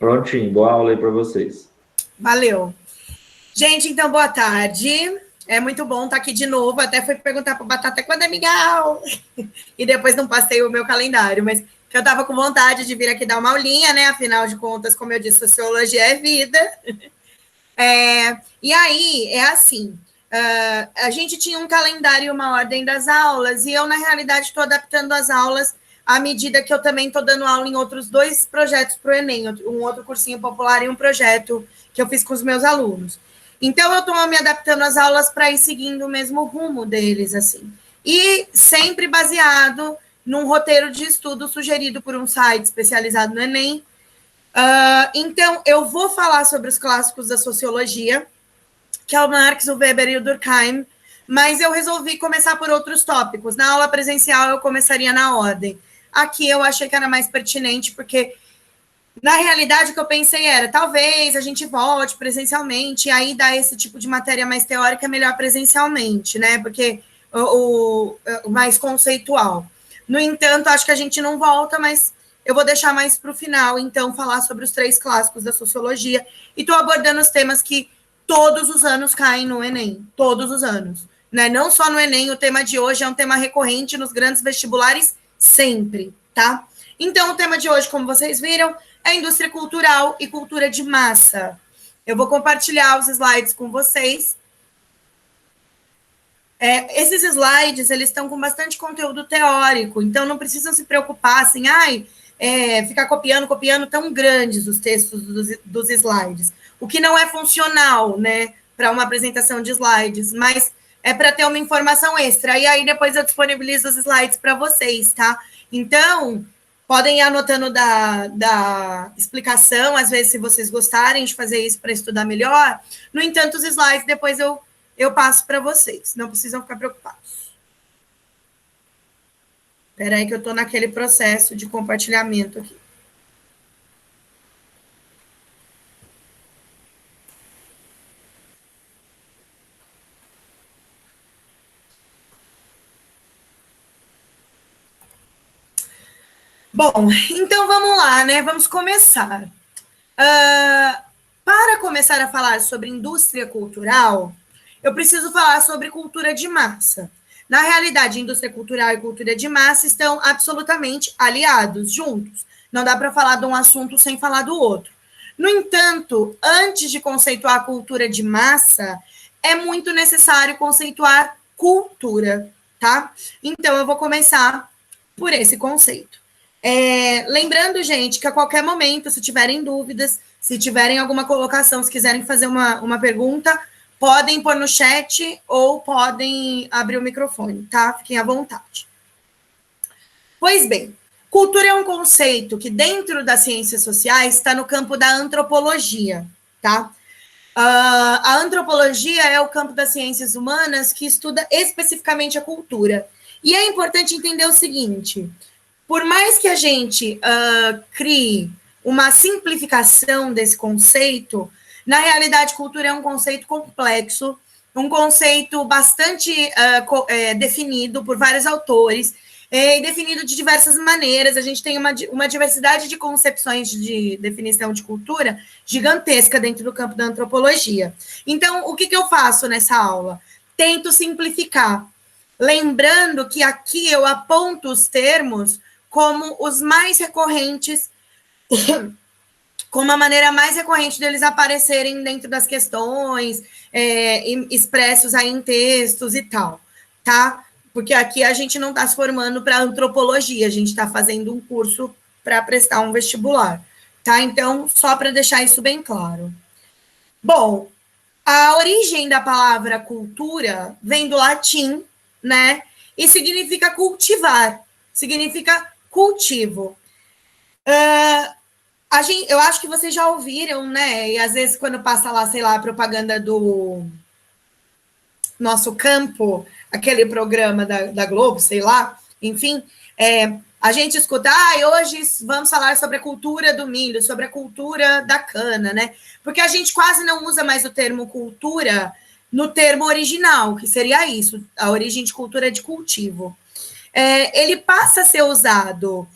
Prontinho, boa aula aí para vocês. Valeu. Gente, então, boa tarde. É muito bom estar aqui de novo. Até fui perguntar para Batata quando é Miguel. E depois não passei o meu calendário, mas que eu estava com vontade de vir aqui dar uma aulinha, né? Afinal de contas, como eu disse, sociologia é vida. E aí, é assim, a gente tinha um calendário e uma ordem das aulas, e eu, na realidade, estou adaptando as aulas à medida que eu também estou dando aula em outros 2 projetos para o Enem, um outro cursinho popular e um projeto que eu fiz com os meus alunos. Então, eu estou me adaptando às aulas para ir seguindo o mesmo rumo deles, assim. E sempre baseado num roteiro de estudo sugerido por um site especializado no Enem. Então, eu vou falar sobre os clássicos da sociologia, que é o Marx, o Weber e o Durkheim, mas eu resolvi começar por outros tópicos. Na aula presencial, eu começaria na ordem. Aqui eu achei que era mais pertinente, porque, na realidade, o que eu pensei era, talvez a gente volte presencialmente, e aí dar esse tipo de matéria mais teórica é melhor presencialmente, né? Porque o mais conceitual. No entanto, acho que a gente não volta, mas eu vou deixar mais para o final, então, falar sobre os 3 clássicos da sociologia, e estou abordando os temas que todos os anos caem no Enem, todos os anos. Né? Não só no Enem, o tema de hoje é um tema recorrente nos grandes vestibulares, sempre, tá? Então, o tema de hoje, como vocês viram, é indústria cultural e cultura de massa. Eu vou compartilhar os slides com vocês. Esses slides, eles estão com bastante conteúdo teórico, então não precisam se preocupar, assim, ficar copiando tão grandes os textos dos slides. O que não é funcional, né, para uma apresentação de slides, mas é para ter uma informação extra. E aí depois eu disponibilizo os slides para vocês, tá? Então, podem ir anotando da explicação, às vezes, se vocês gostarem de fazer isso para estudar melhor. No entanto, os slides depois eu passo para vocês. Não precisam ficar preocupados. Espera aí que eu estou naquele processo de compartilhamento aqui. Bom, então vamos lá, né? Vamos começar. Para começar a falar sobre indústria cultural, eu preciso falar sobre cultura de massa. Na realidade, indústria cultural e cultura de massa estão absolutamente aliados, juntos. Não dá para falar de um assunto sem falar do outro. No entanto, antes de conceituar a cultura de massa, é muito necessário conceituar cultura, tá? Então, eu vou começar por esse conceito. Lembrando, gente, que a qualquer momento, se tiverem dúvidas, se tiverem alguma colocação, se quiserem fazer uma pergunta, podem pôr no chat ou podem abrir o microfone, tá? Fiquem à vontade. Pois bem, cultura é um conceito que, dentro das ciências sociais, está no campo da antropologia, tá? A antropologia é o campo das ciências humanas que estuda especificamente a cultura. E é importante entender o seguinte: por mais que a gente crie uma simplificação desse conceito, na realidade, cultura é um conceito complexo, um conceito bastante definido por vários autores, e definido de diversas maneiras. A gente tem uma diversidade de concepções de definição de cultura gigantesca dentro do campo da antropologia. Então, o que eu faço nessa aula? Tento simplificar, lembrando que aqui eu aponto os termos como os mais recorrentes, como a maneira mais recorrente deles aparecerem dentro das questões, expressos aí em textos e tal, tá? Porque aqui a gente não está se formando para antropologia, a gente está fazendo um curso para prestar um vestibular, tá? Então, só para deixar isso bem claro. Bom, a origem da palavra cultura vem do latim, né? E significa cultivar, significa cultivo. Eu acho que vocês já ouviram, né? E às vezes quando passa lá, sei lá, a propaganda do Nosso Campo, aquele programa da Globo, sei lá, enfim, a gente escuta, hoje vamos falar sobre a cultura do milho, sobre a cultura da cana, né? Porque a gente quase não usa mais o termo cultura no termo original, que seria isso, a origem de cultura de cultivo. Ele passa a ser usado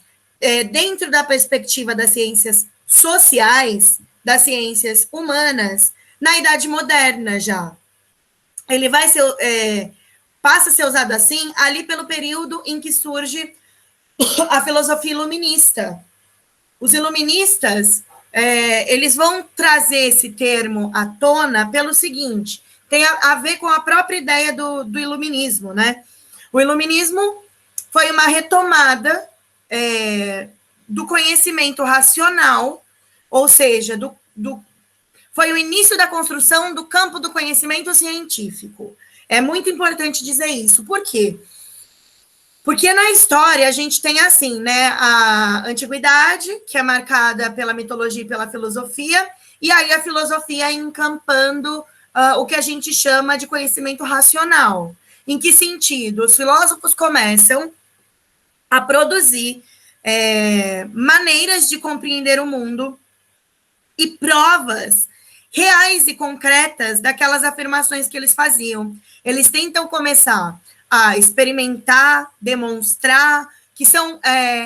dentro da perspectiva das ciências sociais, das ciências humanas, na Idade Moderna já. Ele vai ser, passa a ser usado assim ali pelo período em que surge a filosofia iluminista. Os iluministas, eles vão trazer esse termo à tona pelo seguinte, tem a ver com a própria ideia do iluminismo, né? O iluminismo foi uma retomada do conhecimento racional, ou seja, foi o início da construção do campo do conhecimento científico. É muito importante dizer isso. Por quê? Porque na história a gente tem assim, né, a antiguidade, que é marcada pela mitologia e pela filosofia, e aí a filosofia encampando o que a gente chama de conhecimento racional. Em que sentido? Os filósofos começam a produzir maneiras de compreender o mundo e provas reais e concretas daquelas afirmações que eles faziam. Eles tentam começar a experimentar, demonstrar, que são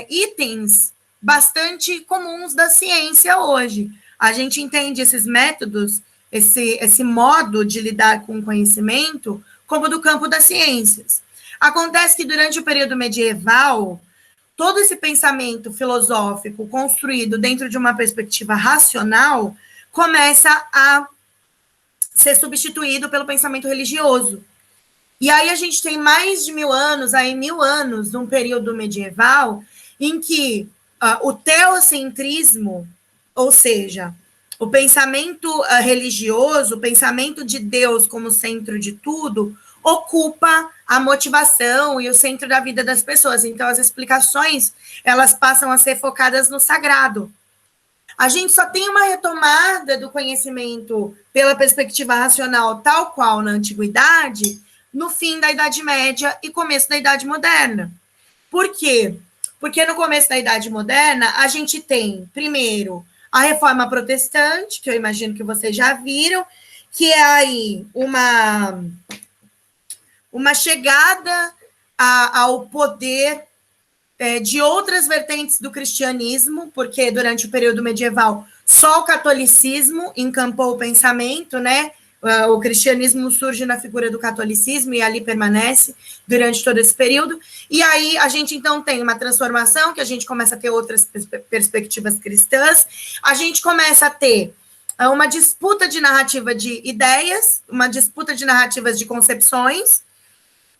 itens bastante comuns da ciência hoje. A gente entende esses métodos, esse modo de lidar com o conhecimento, como do campo das ciências. Acontece que durante o período medieval, todo esse pensamento filosófico construído dentro de uma perspectiva racional começa a ser substituído pelo pensamento religioso. E aí a gente tem mais de 1000 anos, aí 1000 anos, num período medieval, em que o teocentrismo, ou seja, o pensamento religioso, o pensamento de Deus como centro de tudo, ocupa a motivação e o centro da vida das pessoas. Então, as explicações, elas passam a ser focadas no sagrado. A gente só tem uma retomada do conhecimento pela perspectiva racional, tal qual na antiguidade, no fim da Idade Média e começo da Idade Moderna. Por quê? Porque no começo da Idade Moderna, a gente tem, primeiro, a Reforma Protestante, que eu imagino que vocês já viram, que é aí uma chegada ao poder de outras vertentes do cristianismo, porque durante o período medieval só o catolicismo encampou o pensamento, né? O cristianismo surge na figura do catolicismo e ali permanece durante todo esse período. E aí a gente, então, tem uma transformação, que a gente começa a ter outras perspectivas cristãs, a gente começa a ter uma disputa de narrativa de ideias, uma disputa de narrativas de concepções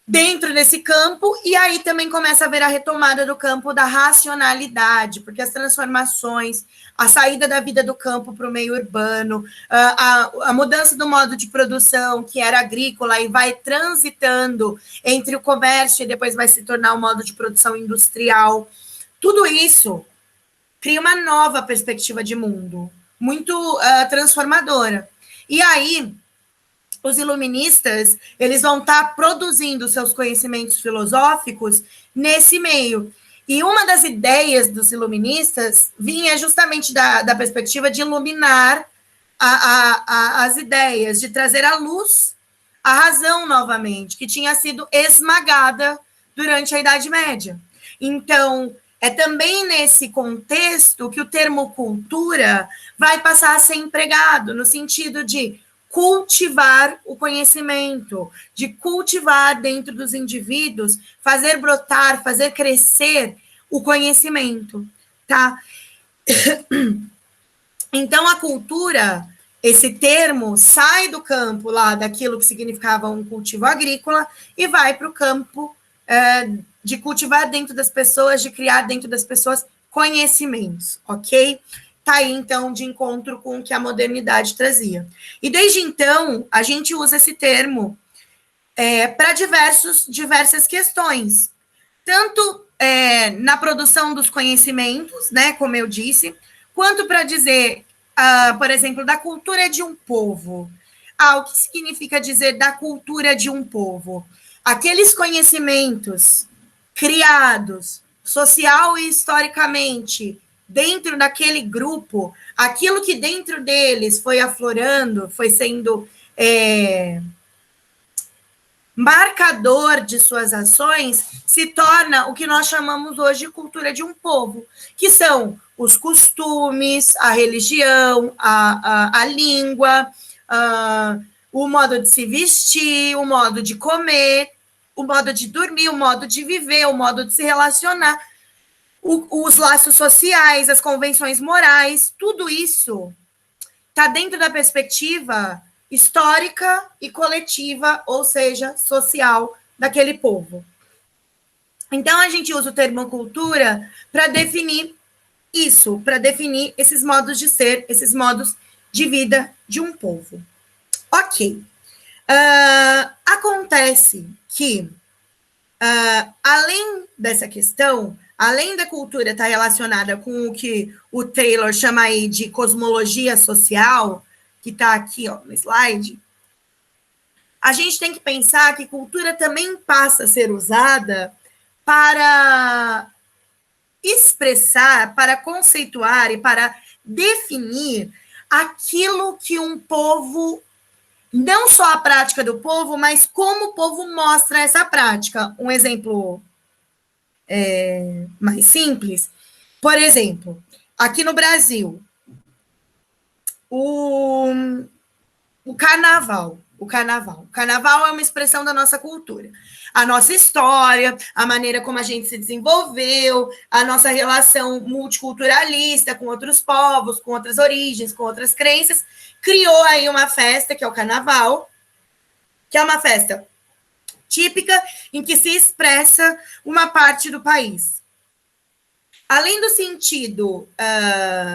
dentro desse campo, e aí também começa a haver a retomada do campo da racionalidade, porque as transformações, a saída da vida do campo para o meio urbano, a mudança do modo de produção, que era agrícola, e vai transitando entre o comércio e depois vai se tornar um modo de produção industrial, tudo isso cria uma nova perspectiva de mundo, muito transformadora. E aí, os iluministas, eles vão estar produzindo seus conhecimentos filosóficos nesse meio. E uma das ideias dos iluministas vinha justamente da perspectiva de iluminar as ideias, de trazer à luz a razão novamente, que tinha sido esmagada durante a Idade Média. Então, é também nesse contexto que o termo cultura vai passar a ser empregado, no sentido de cultivar o conhecimento, de cultivar dentro dos indivíduos, fazer brotar, fazer crescer o conhecimento, tá? Então, a cultura, esse termo, sai do campo lá daquilo que significava um cultivo agrícola e vai para o campo de cultivar dentro das pessoas, de criar dentro das pessoas conhecimentos, ok? Está aí, então, de encontro com o que a modernidade trazia. E, desde então, a gente usa esse termo para diversas questões, tanto na produção dos conhecimentos, né, como eu disse, quanto para dizer, por exemplo, da cultura de um povo. O que significa dizer da cultura de um povo? Aqueles conhecimentos criados, social e historicamente, dentro daquele grupo, aquilo que dentro deles foi aflorando, foi sendo marcador de suas ações, se torna o que nós chamamos hoje de cultura de um povo, que são os costumes, a religião, a língua, o modo de se vestir, o modo de comer, o modo de dormir, o modo de viver, o modo de se relacionar, os laços sociais, as convenções morais, tudo isso está dentro da perspectiva histórica e coletiva, ou seja, social daquele povo. Então, a gente usa o termo cultura para definir isso, para definir esses modos de ser, esses modos de vida de um povo. Ok. Acontece que, além dessa questão, além da cultura estar relacionada com o que o Taylor chama aí de cosmologia social, que está aqui no slide, a gente tem que pensar que cultura também passa a ser usada para expressar, para conceituar e para definir aquilo que um povo, não só a prática do povo, mas como o povo mostra essa prática. Um exemplo mais simples, por exemplo, aqui no Brasil, o carnaval. O carnaval é uma expressão da nossa cultura. A nossa história, a maneira como a gente se desenvolveu, a nossa relação multiculturalista com outros povos, com outras origens, com outras crenças, criou aí uma festa, que é o carnaval, que é uma festa típica em que se expressa uma parte do país. Além do sentido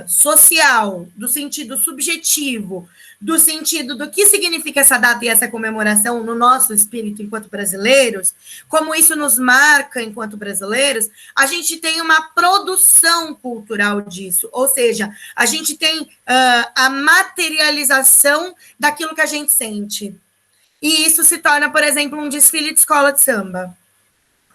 social, do sentido subjetivo, do sentido do que significa essa data e essa comemoração no nosso espírito enquanto brasileiros, como isso nos marca enquanto brasileiros, a gente tem uma produção cultural disso, ou seja, a gente tem a materialização daquilo que a gente sente. E isso se torna, por exemplo, um desfile de escola de samba.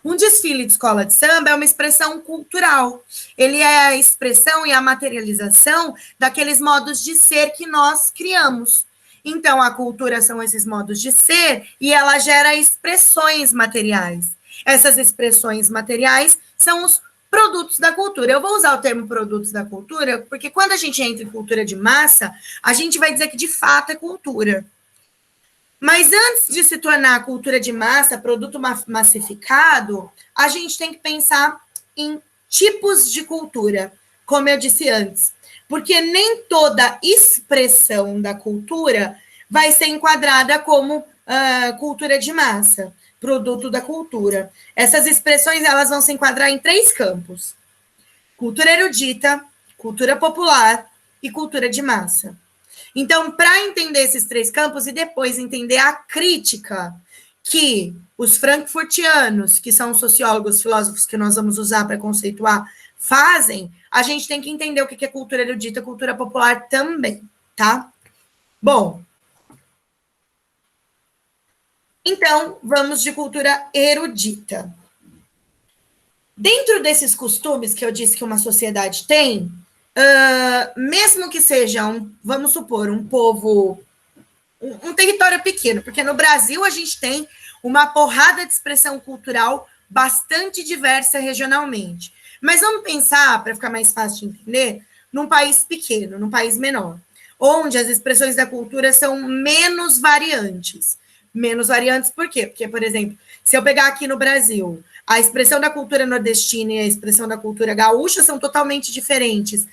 Um desfile de escola de samba é uma expressão cultural. Ele é a expressão e a materialização daqueles modos de ser que nós criamos. Então, a cultura são esses modos de ser e ela gera expressões materiais. Essas expressões materiais são os produtos da cultura. Eu vou usar o termo produtos da cultura, porque quando a gente entra em cultura de massa, a gente vai dizer que de fato é cultura. Mas antes de se tornar cultura de massa, produto massificado, a gente tem que pensar em tipos de cultura, como eu disse antes. Porque nem toda expressão da cultura vai ser enquadrada como cultura de massa, produto da cultura. Essas expressões elas vão se enquadrar em 3 campos: cultura erudita, cultura popular e cultura de massa. Então, para entender esses 3 campos e depois entender a crítica que os frankfurtianos, que são sociólogos, filósofos que nós vamos usar para conceituar, fazem, a gente tem que entender o que é cultura erudita e cultura popular também, tá? Bom, então, vamos de cultura erudita. Dentro desses costumes que eu disse que uma sociedade tem, mesmo que seja, vamos supor, um povo, um território pequeno, porque no Brasil a gente tem uma porrada de expressão cultural bastante diversa regionalmente. Mas vamos pensar, para ficar mais fácil de entender, num país pequeno, num país menor, onde as expressões da cultura são menos variantes. Menos variantes por quê? Porque, por exemplo, se eu pegar aqui no Brasil, a expressão da cultura nordestina e a expressão da cultura gaúcha são totalmente diferentes.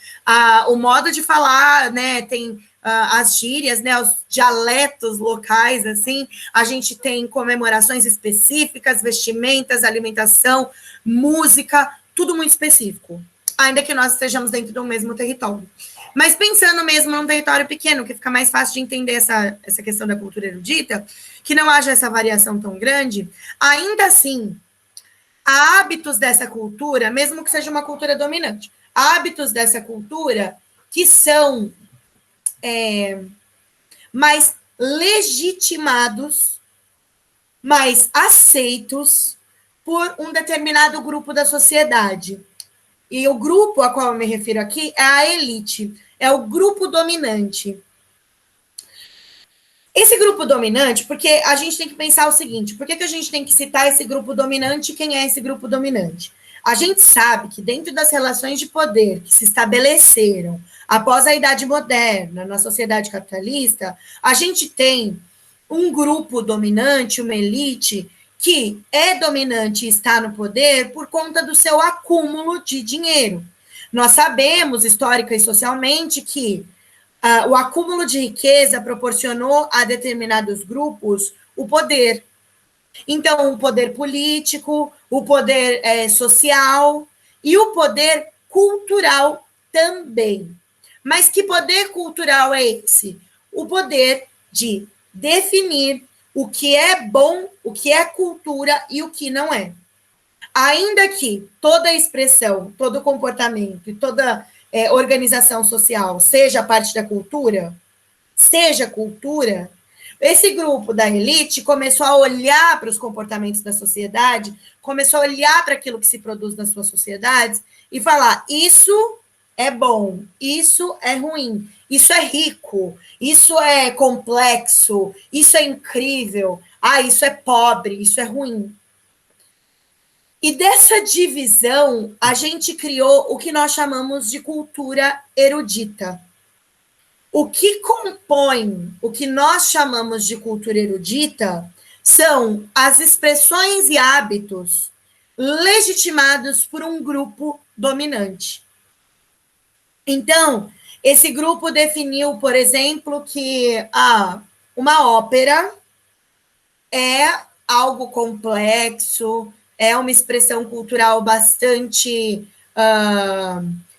O modo de falar, né, tem as gírias, né, os dialetos locais, assim, a gente tem comemorações específicas, vestimentas, alimentação, música, tudo muito específico, ainda que nós estejamos dentro do mesmo território. Mas pensando mesmo num território pequeno, que fica mais fácil de entender essa questão da cultura erudita, que não haja essa variação tão grande, ainda assim, há hábitos dessa cultura, mesmo que seja uma cultura dominante, há hábitos dessa cultura que são mais legitimados, mais aceitos por um determinado grupo da sociedade. E o grupo a qual eu me refiro aqui é a elite, é o grupo dominante. Esse grupo dominante, porque a gente tem que pensar o seguinte, por que a gente tem que citar esse grupo dominante e quem é esse grupo dominante? A gente sabe que dentro das relações de poder que se estabeleceram após a Idade Moderna, na sociedade capitalista, a gente tem um grupo dominante, uma elite, que é dominante e está no poder por conta do seu acúmulo de dinheiro. Nós sabemos, histórica e socialmente, que o acúmulo de riqueza proporcionou a determinados grupos o poder. Então, o poder político, o poder social e o poder cultural também. Mas que poder cultural é esse? O poder de definir o que é bom, o que é cultura e o que não é. Ainda que toda expressão, todo comportamento e toda organização social seja parte da cultura, esse grupo da elite começou a olhar para os comportamentos da sociedade, começou a olhar para aquilo que se produz nas suas sociedades e falar: isso é bom, isso é ruim, isso é rico, isso é complexo, isso é incrível, isso é pobre, isso é ruim. E dessa divisão, a gente criou o que nós chamamos de cultura erudita. O que compõe o que nós chamamos de cultura erudita são as expressões e hábitos legitimados por um grupo dominante. Então, esse grupo definiu, por exemplo, que uma ópera é algo complexo, é uma expressão cultural bastante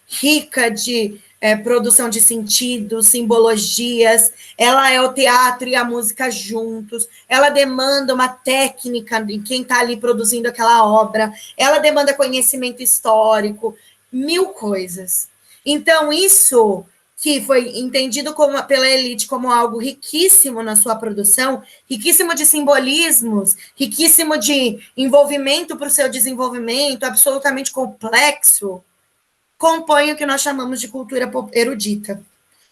rica de produção de sentidos, simbologias, ela é o teatro e a música juntos, ela demanda uma técnica de quem está ali produzindo aquela obra, ela demanda conhecimento histórico, 1000 coisas. Então, isso que foi entendido pela elite como algo riquíssimo na sua produção, riquíssimo de simbolismos, riquíssimo de envolvimento para o seu desenvolvimento, absolutamente complexo, compõe o que nós chamamos de cultura erudita.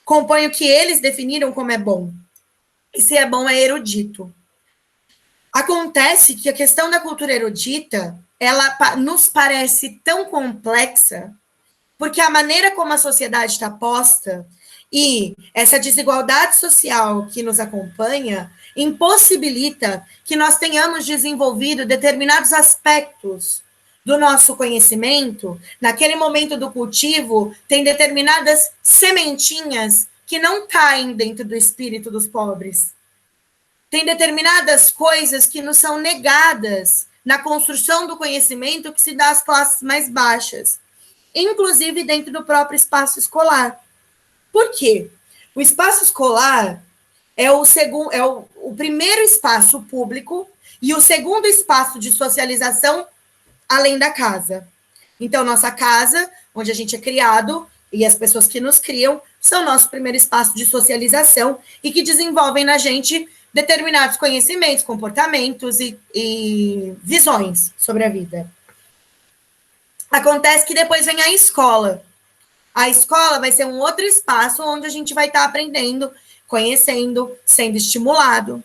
Compõe o que eles definiram como é bom. E se é bom, é erudito. Acontece que a questão da cultura erudita, ela nos parece tão complexa, porque a maneira como a sociedade está posta e essa desigualdade social que nos acompanha impossibilita que nós tenhamos desenvolvido determinados aspectos do nosso conhecimento. Naquele momento do cultivo, tem determinadas sementinhas que não caem dentro do espírito dos pobres. Tem determinadas coisas que nos são negadas na construção do conhecimento que se dá às classes mais baixas, inclusive dentro do próprio espaço escolar. Por quê? O espaço escolar é o primeiro espaço público e o segundo espaço de socialização além da casa. Então, nossa casa, onde a gente é criado, e as pessoas que nos criam, são nosso primeiro espaço de socialização e que desenvolvem na gente determinados conhecimentos, comportamentos e visões sobre a vida. Acontece que depois vem a escola. A escola vai ser um outro espaço onde a gente vai estar aprendendo, conhecendo, sendo estimulado.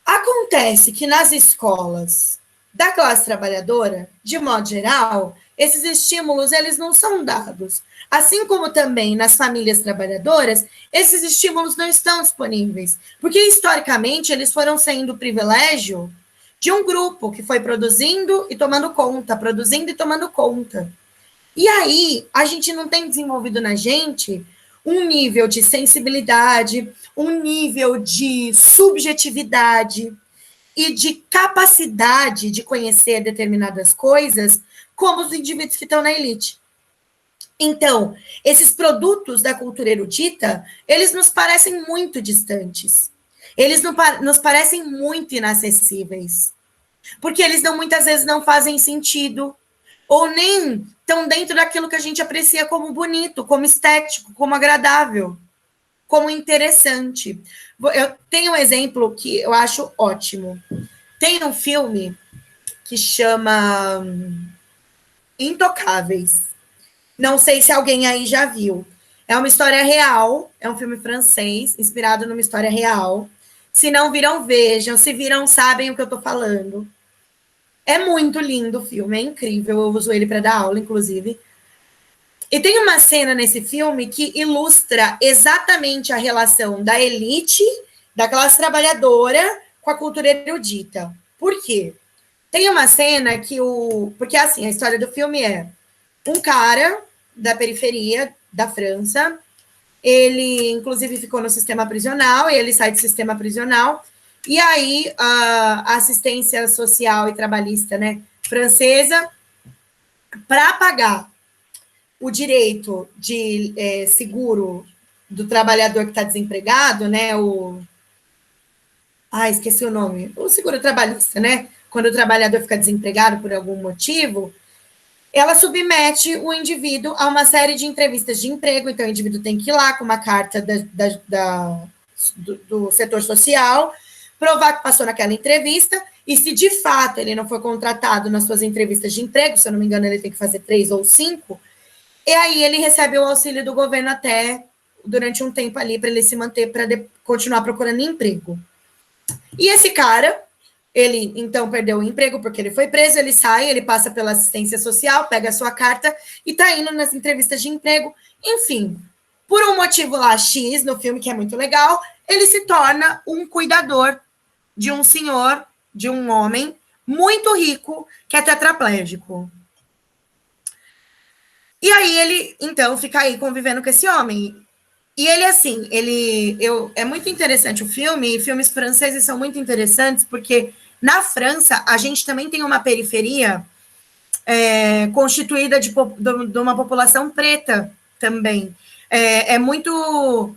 Acontece que nas escolas da classe trabalhadora, de modo geral, esses estímulos eles não são dados. Assim como também nas famílias trabalhadoras, esses estímulos não estão disponíveis, porque historicamente eles foram sendo privilégio de um grupo que foi produzindo e tomando conta, produzindo e tomando conta. E aí, a gente não tem desenvolvido na gente um nível de sensibilidade, um nível de subjetividade e de capacidade de conhecer determinadas coisas como os indivíduos que estão na elite. Então, esses produtos da cultura erudita, eles nos parecem muito distantes. Eles nos parecem muito inacessíveis. Porque eles muitas vezes não fazem sentido, ou nem estão dentro daquilo que a gente aprecia como bonito, como estético, como agradável, como interessante. Eu tenho um exemplo que eu acho ótimo. Tem um filme que chama Intocáveis. Não sei se alguém aí já viu. É uma história real, é um filme francês, inspirado numa história real, Se não viram, vejam. Se viram, sabem o que eu tô falando. É muito lindo o filme, é incrível. Eu uso ele para dar aula, inclusive. E tem uma cena nesse filme que ilustra exatamente a relação da elite, da classe trabalhadora, com a cultura erudita. Por quê? Tem uma cena que o. Porque, assim, a história do filme é um cara da periferia da França. Ele, inclusive, ficou no sistema prisional, e ele sai do sistema prisional. E aí, a assistência social e trabalhista, né, francesa, para pagar o direito de seguro do trabalhador que está desempregado, né? Esqueci o nome. O seguro trabalhista, né? Quando o trabalhador fica desempregado por algum motivo, ela submete o indivíduo a uma série de entrevistas de emprego. Então, o indivíduo tem que ir lá com uma carta do setor social, provar que passou naquela entrevista, e se de fato ele não foi contratado nas suas entrevistas de emprego, se eu não me engano, ele tem que fazer 3 ou 5, e aí ele recebe o auxílio do governo até durante um tempo ali para ele se manter, para continuar procurando emprego. E esse cara, ele então perdeu o emprego porque ele foi preso, ele sai, ele passa pela assistência social, pega a sua carta e tá indo nas entrevistas de emprego. Enfim, por um motivo lá X no filme, que é muito legal, ele se torna um cuidador de um senhor, de um homem muito rico, que é tetraplégico. E aí ele, então, fica aí convivendo com esse homem. E ele, assim, é muito interessante o filme, e filmes franceses são muito interessantes, porque na França a gente também tem uma periferia constituída de uma população preta também. Muito...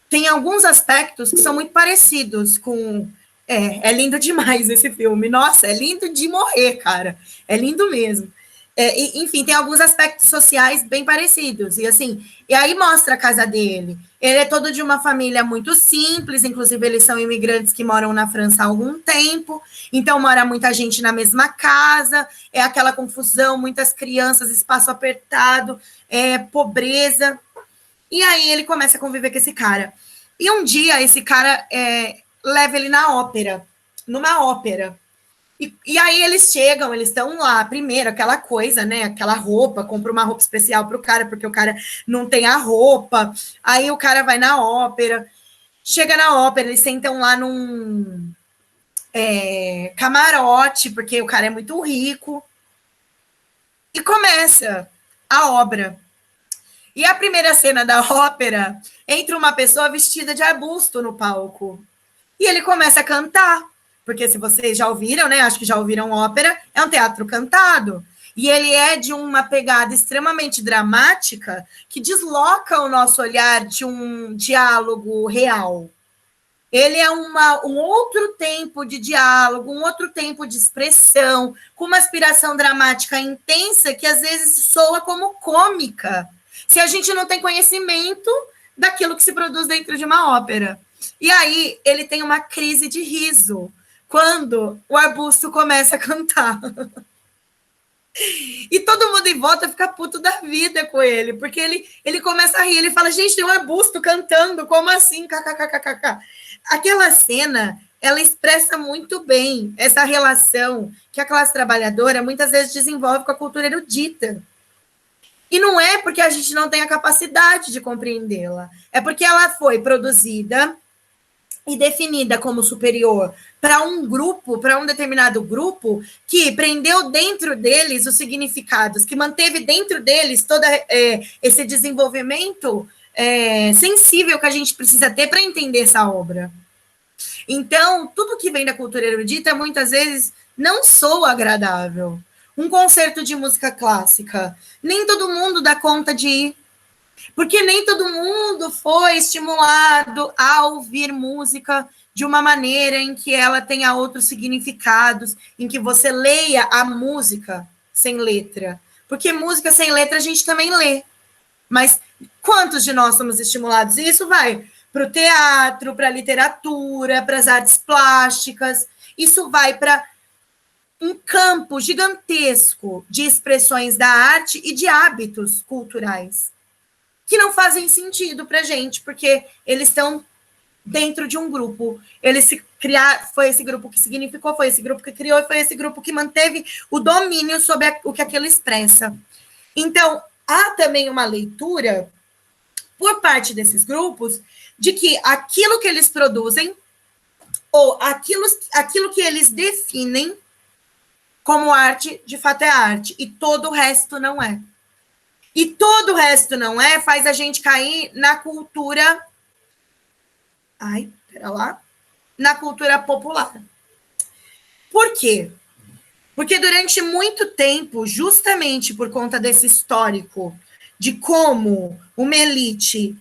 Tem alguns aspectos que são muito parecidos com... É lindo demais esse filme. Nossa, é lindo de morrer, cara. É lindo mesmo. Enfim, tem alguns aspectos sociais bem parecidos. E assim, e aí mostra a casa dele. Ele é todo de uma família muito simples, inclusive eles são imigrantes que moram na França há algum tempo, então mora muita gente na mesma casa, é aquela confusão, muitas crianças, espaço apertado, pobreza. E aí ele começa a conviver com esse cara. E um dia esse cara leva ele numa ópera. E aí eles chegam, eles estão lá, primeiro, aquela coisa, né? Aquela roupa, compra uma roupa especial para o cara, porque o cara não tem a roupa. Aí o cara vai na ópera, chega na ópera, eles sentam lá num camarote, porque o cara é muito rico. E começa a obra. E a primeira cena da ópera, entra uma pessoa vestida de arbusto no palco. E ele começa a cantar. Porque se vocês já ouviram, né? Acho que já ouviram ópera, é um teatro cantado. E ele é de uma pegada extremamente dramática que desloca o nosso olhar de um diálogo real. Ele é um outro tempo de diálogo, um outro tempo de expressão, com uma aspiração dramática intensa que às vezes soa como cômica, se a gente não tem conhecimento daquilo que se produz dentro de uma ópera. E aí ele tem uma crise de riso quando o arbusto começa a cantar. E todo mundo em volta fica puto da vida com ele, porque ele começa a rir, ele fala, gente, tem um arbusto cantando, como assim? KKKKK. Aquela cena, ela expressa muito bem essa relação que a classe trabalhadora muitas vezes desenvolve com a cultura erudita. E não é porque a gente não tem a capacidade de compreendê-la, é porque ela foi produzida e definida como superior para um grupo, para um determinado grupo, que prendeu dentro deles os significados, que manteve dentro deles todo esse desenvolvimento sensível que a gente precisa ter para entender essa obra. Então, tudo que vem da cultura erudita, muitas vezes, não soa agradável. Um concerto de música clássica, nem todo mundo dá conta de ir, porque nem todo mundo foi estimulado a ouvir música de uma maneira em que ela tenha outros significados, em que você leia a música sem letra. Porque música sem letra a gente também lê. Mas quantos de nós somos estimulados? E isso vai para o teatro, para a literatura, para as artes plásticas. Isso vai para um campo gigantesco de expressões da arte e de hábitos culturais que não fazem sentido para a gente, porque eles estão dentro de um grupo. Ele se criar, foi esse grupo que significou, foi esse grupo que criou, e foi esse grupo que manteve o domínio sobre o que aquilo expressa. Então, há também uma leitura por parte desses grupos de que aquilo que eles produzem ou aquilo que eles definem como arte, de fato é arte, e todo o resto não é. E todo o resto não é, faz a gente cair na cultura... Ai, pera lá. Na cultura popular. Por quê? Porque durante muito tempo, justamente por conta desse histórico de como uma elite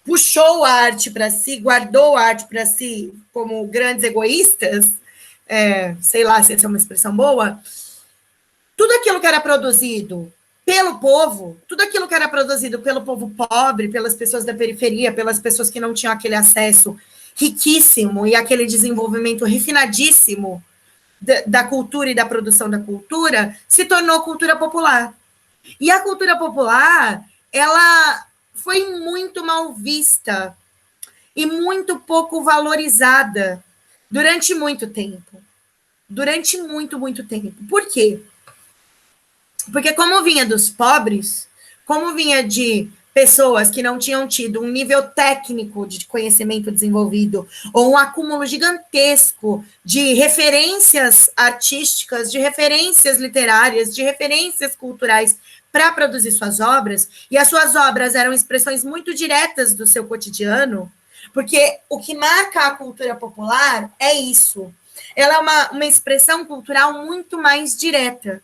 puxou a arte para si, guardou a arte para si como grandes egoístas, sei lá se essa é uma expressão boa, tudo aquilo que era produzido pelo povo, tudo aquilo que era produzido pelo povo pobre, pelas pessoas da periferia, pelas pessoas que não tinham aquele acesso riquíssimo e aquele desenvolvimento refinadíssimo da cultura e da produção da cultura, se tornou cultura popular. E a cultura popular, ela foi muito mal vista e muito pouco valorizada durante muito tempo. Durante muito, muito tempo. Por quê? Porque como vinha dos pobres, como vinha de pessoas que não tinham tido um nível técnico de conhecimento desenvolvido ou um acúmulo gigantesco de referências artísticas, de referências literárias, de referências culturais para produzir suas obras, e as suas obras eram expressões muito diretas do seu cotidiano, porque o que marca a cultura popular é isso. Ela é uma expressão cultural muito mais direta.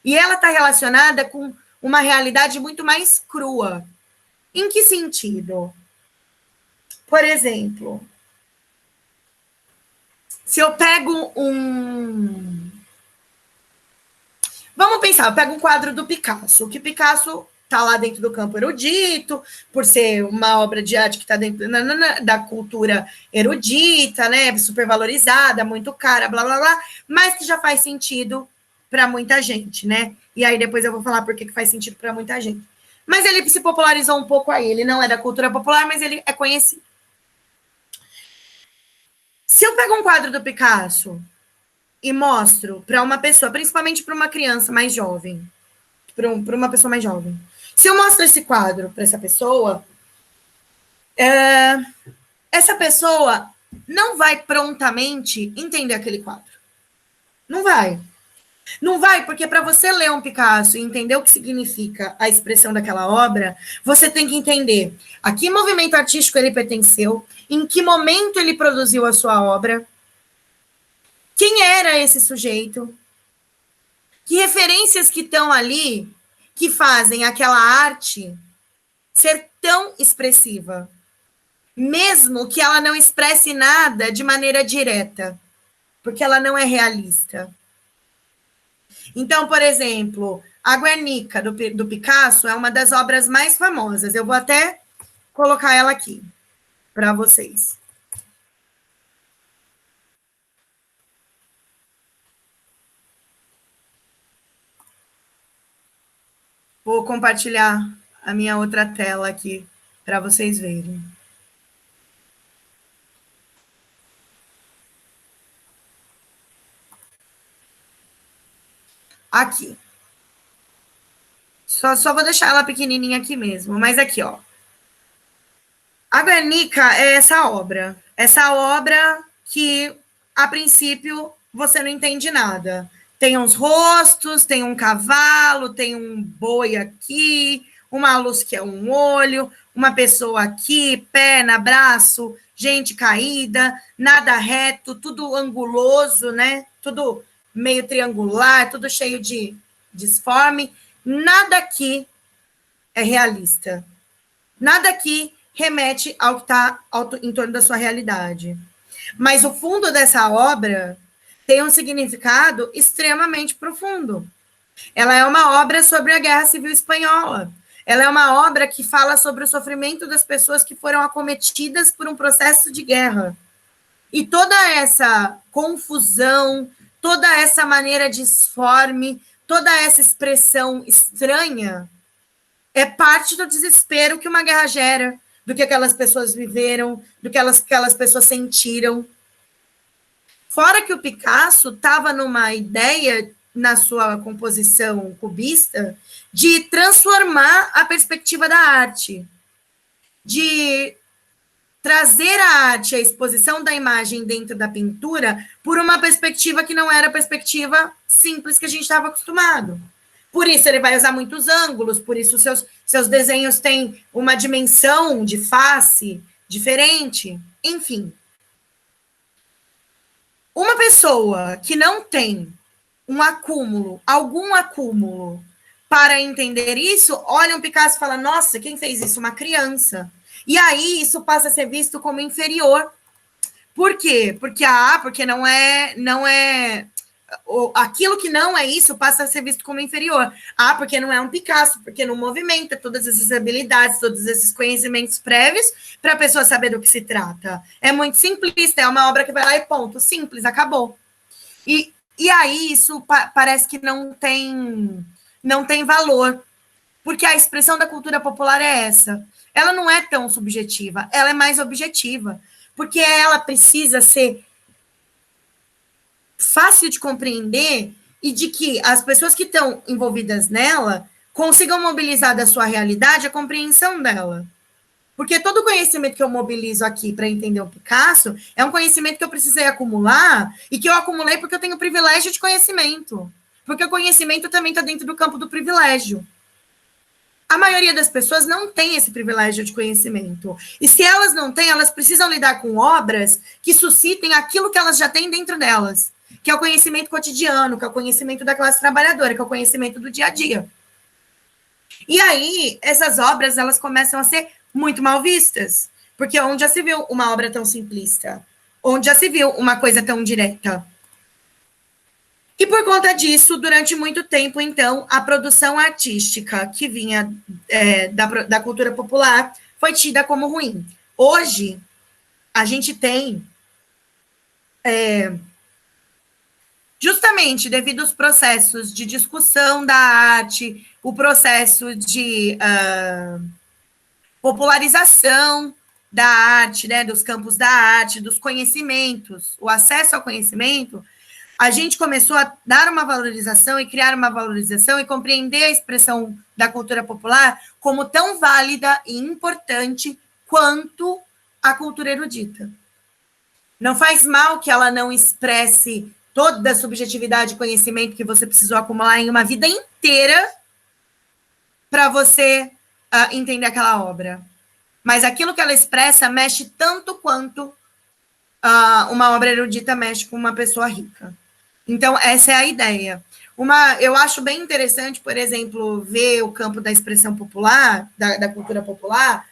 E ela está relacionada com uma realidade muito mais crua. Em que sentido? Por exemplo, se eu pego Vamos pensar, eu pego um quadro do Picasso, que Picasso está lá dentro do campo erudito, por ser uma obra de arte que está dentro da cultura erudita, né, supervalorizada, muito cara, blá, blá, blá, mas que já faz sentido para muita gente, né? E aí depois eu vou falar por que faz sentido para muita gente. Mas ele se popularizou um pouco aí, ele não é da cultura popular, mas ele é conhecido. Se eu pego um quadro do Picasso e mostro para uma pessoa, principalmente para uma criança mais jovem, para uma pessoa mais jovem, se eu mostro esse quadro para essa pessoa não vai prontamente entender aquele quadro. Não vai. Não vai, porque para você ler um Picasso e entender o que significa a expressão daquela obra, você tem que entender a que movimento artístico ele pertenceu, em que momento ele produziu a sua obra, quem era esse sujeito, que referências que estão ali que fazem aquela arte ser tão expressiva, mesmo que ela não expresse nada de maneira direta, porque ela não é realista. Então, por exemplo, a Guernica, do Picasso, é uma das obras mais famosas. Eu vou até colocar ela aqui para vocês. Vou compartilhar a minha outra tela aqui para vocês verem. Aqui. Só vou deixar ela pequenininha aqui mesmo, mas aqui, ó. A Guernica é essa obra que, a princípio, você não entende nada. Tem uns rostos, tem um cavalo, tem um boi aqui, uma luz que é um olho, uma pessoa aqui, perna, braço, gente caída, nada reto, tudo anguloso, né? Tudo meio triangular, tudo cheio de disforme. Nada aqui é realista. Nada aqui remete ao que está em torno da sua realidade. Mas o fundo dessa obra tem um significado extremamente profundo. Ela é uma obra sobre a Guerra Civil Espanhola. Ela é uma obra que fala sobre o sofrimento das pessoas que foram acometidas por um processo de guerra. E toda essa confusão, toda essa maneira disforme, toda essa expressão estranha é parte do desespero que uma guerra gera, do que aquelas pessoas viveram, do que aquelas pessoas sentiram. Fora que o Picasso estava numa ideia, na sua composição cubista, de transformar a perspectiva da arte, de trazer a arte, a exposição da imagem dentro da pintura, por uma perspectiva que não era a perspectiva simples que a gente estava acostumado. Por isso ele vai usar muitos ângulos, por isso seus desenhos têm uma dimensão de face diferente, enfim. Uma pessoa que não tem algum acúmulo para entender isso, olha um Picasso e fala, nossa, quem fez isso? Uma criança. E aí isso passa a ser visto como inferior. Por quê? Porque não é aquilo que não é isso passa a ser visto como inferior. Porque não é um Picasso, porque não movimenta todas essas habilidades, todos esses conhecimentos prévios para a pessoa saber do que se trata. É muito simplista, é uma obra que vai lá e ponto, simples, acabou. E aí isso parece que não tem valor, porque a expressão da cultura popular é essa. Ela não é tão subjetiva, ela é mais objetiva, porque ela precisa ser fácil de compreender e de que as pessoas que estão envolvidas nela consigam mobilizar da sua realidade a compreensão dela. Porque todo o conhecimento que eu mobilizo aqui para entender o Picasso é um conhecimento que eu precisei acumular e que eu acumulei porque eu tenho privilégio de conhecimento. Porque o conhecimento também está dentro do campo do privilégio. A maioria das pessoas não tem esse privilégio de conhecimento. E se elas não têm, elas precisam lidar com obras que suscitem aquilo que elas já têm dentro delas, que é o conhecimento cotidiano, que é o conhecimento da classe trabalhadora, que é o conhecimento do dia a dia. E aí, essas obras, elas começam a ser muito mal vistas, porque onde já se viu uma obra tão simplista? Onde já se viu uma coisa tão direta? E por conta disso, durante muito tempo, então, a produção artística que vinha da cultura popular foi tida como ruim. Hoje, a gente tem, justamente devido aos processos de discussão da arte, o processo de popularização da arte, né, dos campos da arte, dos conhecimentos, o acesso ao conhecimento, a gente começou a dar uma valorização e criar uma valorização e compreender a expressão da cultura popular como tão válida e importante quanto a cultura erudita. Não faz mal que ela não expresse toda a subjetividade e conhecimento que você precisou acumular em uma vida inteira para você entender aquela obra. Mas aquilo que ela expressa mexe tanto quanto uma obra erudita mexe com uma pessoa rica. Então, essa é a ideia. Eu acho bem interessante, por exemplo, ver o campo da expressão popular, da cultura popular,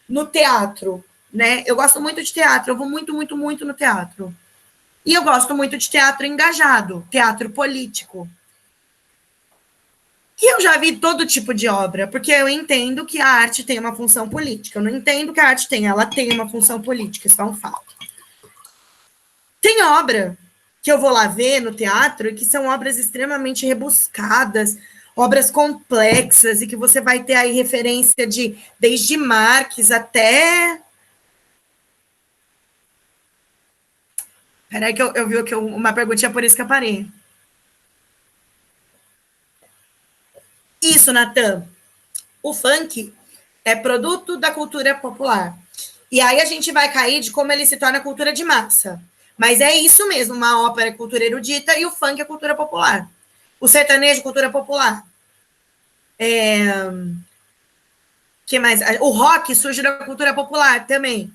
no teatro, né? Eu gosto muito de teatro, eu vou muito, muito, muito no teatro. E eu gosto muito de teatro engajado, teatro político. E eu já vi todo tipo de obra, porque eu entendo que a arte tem uma função política. Eu não entendo que a arte ela tem uma função política, isso é um fato. Tem obra que eu vou lá ver no teatro, que são obras extremamente rebuscadas, obras complexas, e que você vai ter aí referência desde Marx até... Peraí que eu vi aqui uma perguntinha, por isso que eu parei. Isso, Natan. O funk é produto da cultura popular. E aí a gente vai cair de como ele se torna cultura de massa. Mas é isso mesmo, uma ópera é cultura erudita e o funk é cultura popular. O sertanejo é cultura popular. Que mais? O rock surge da cultura popular também.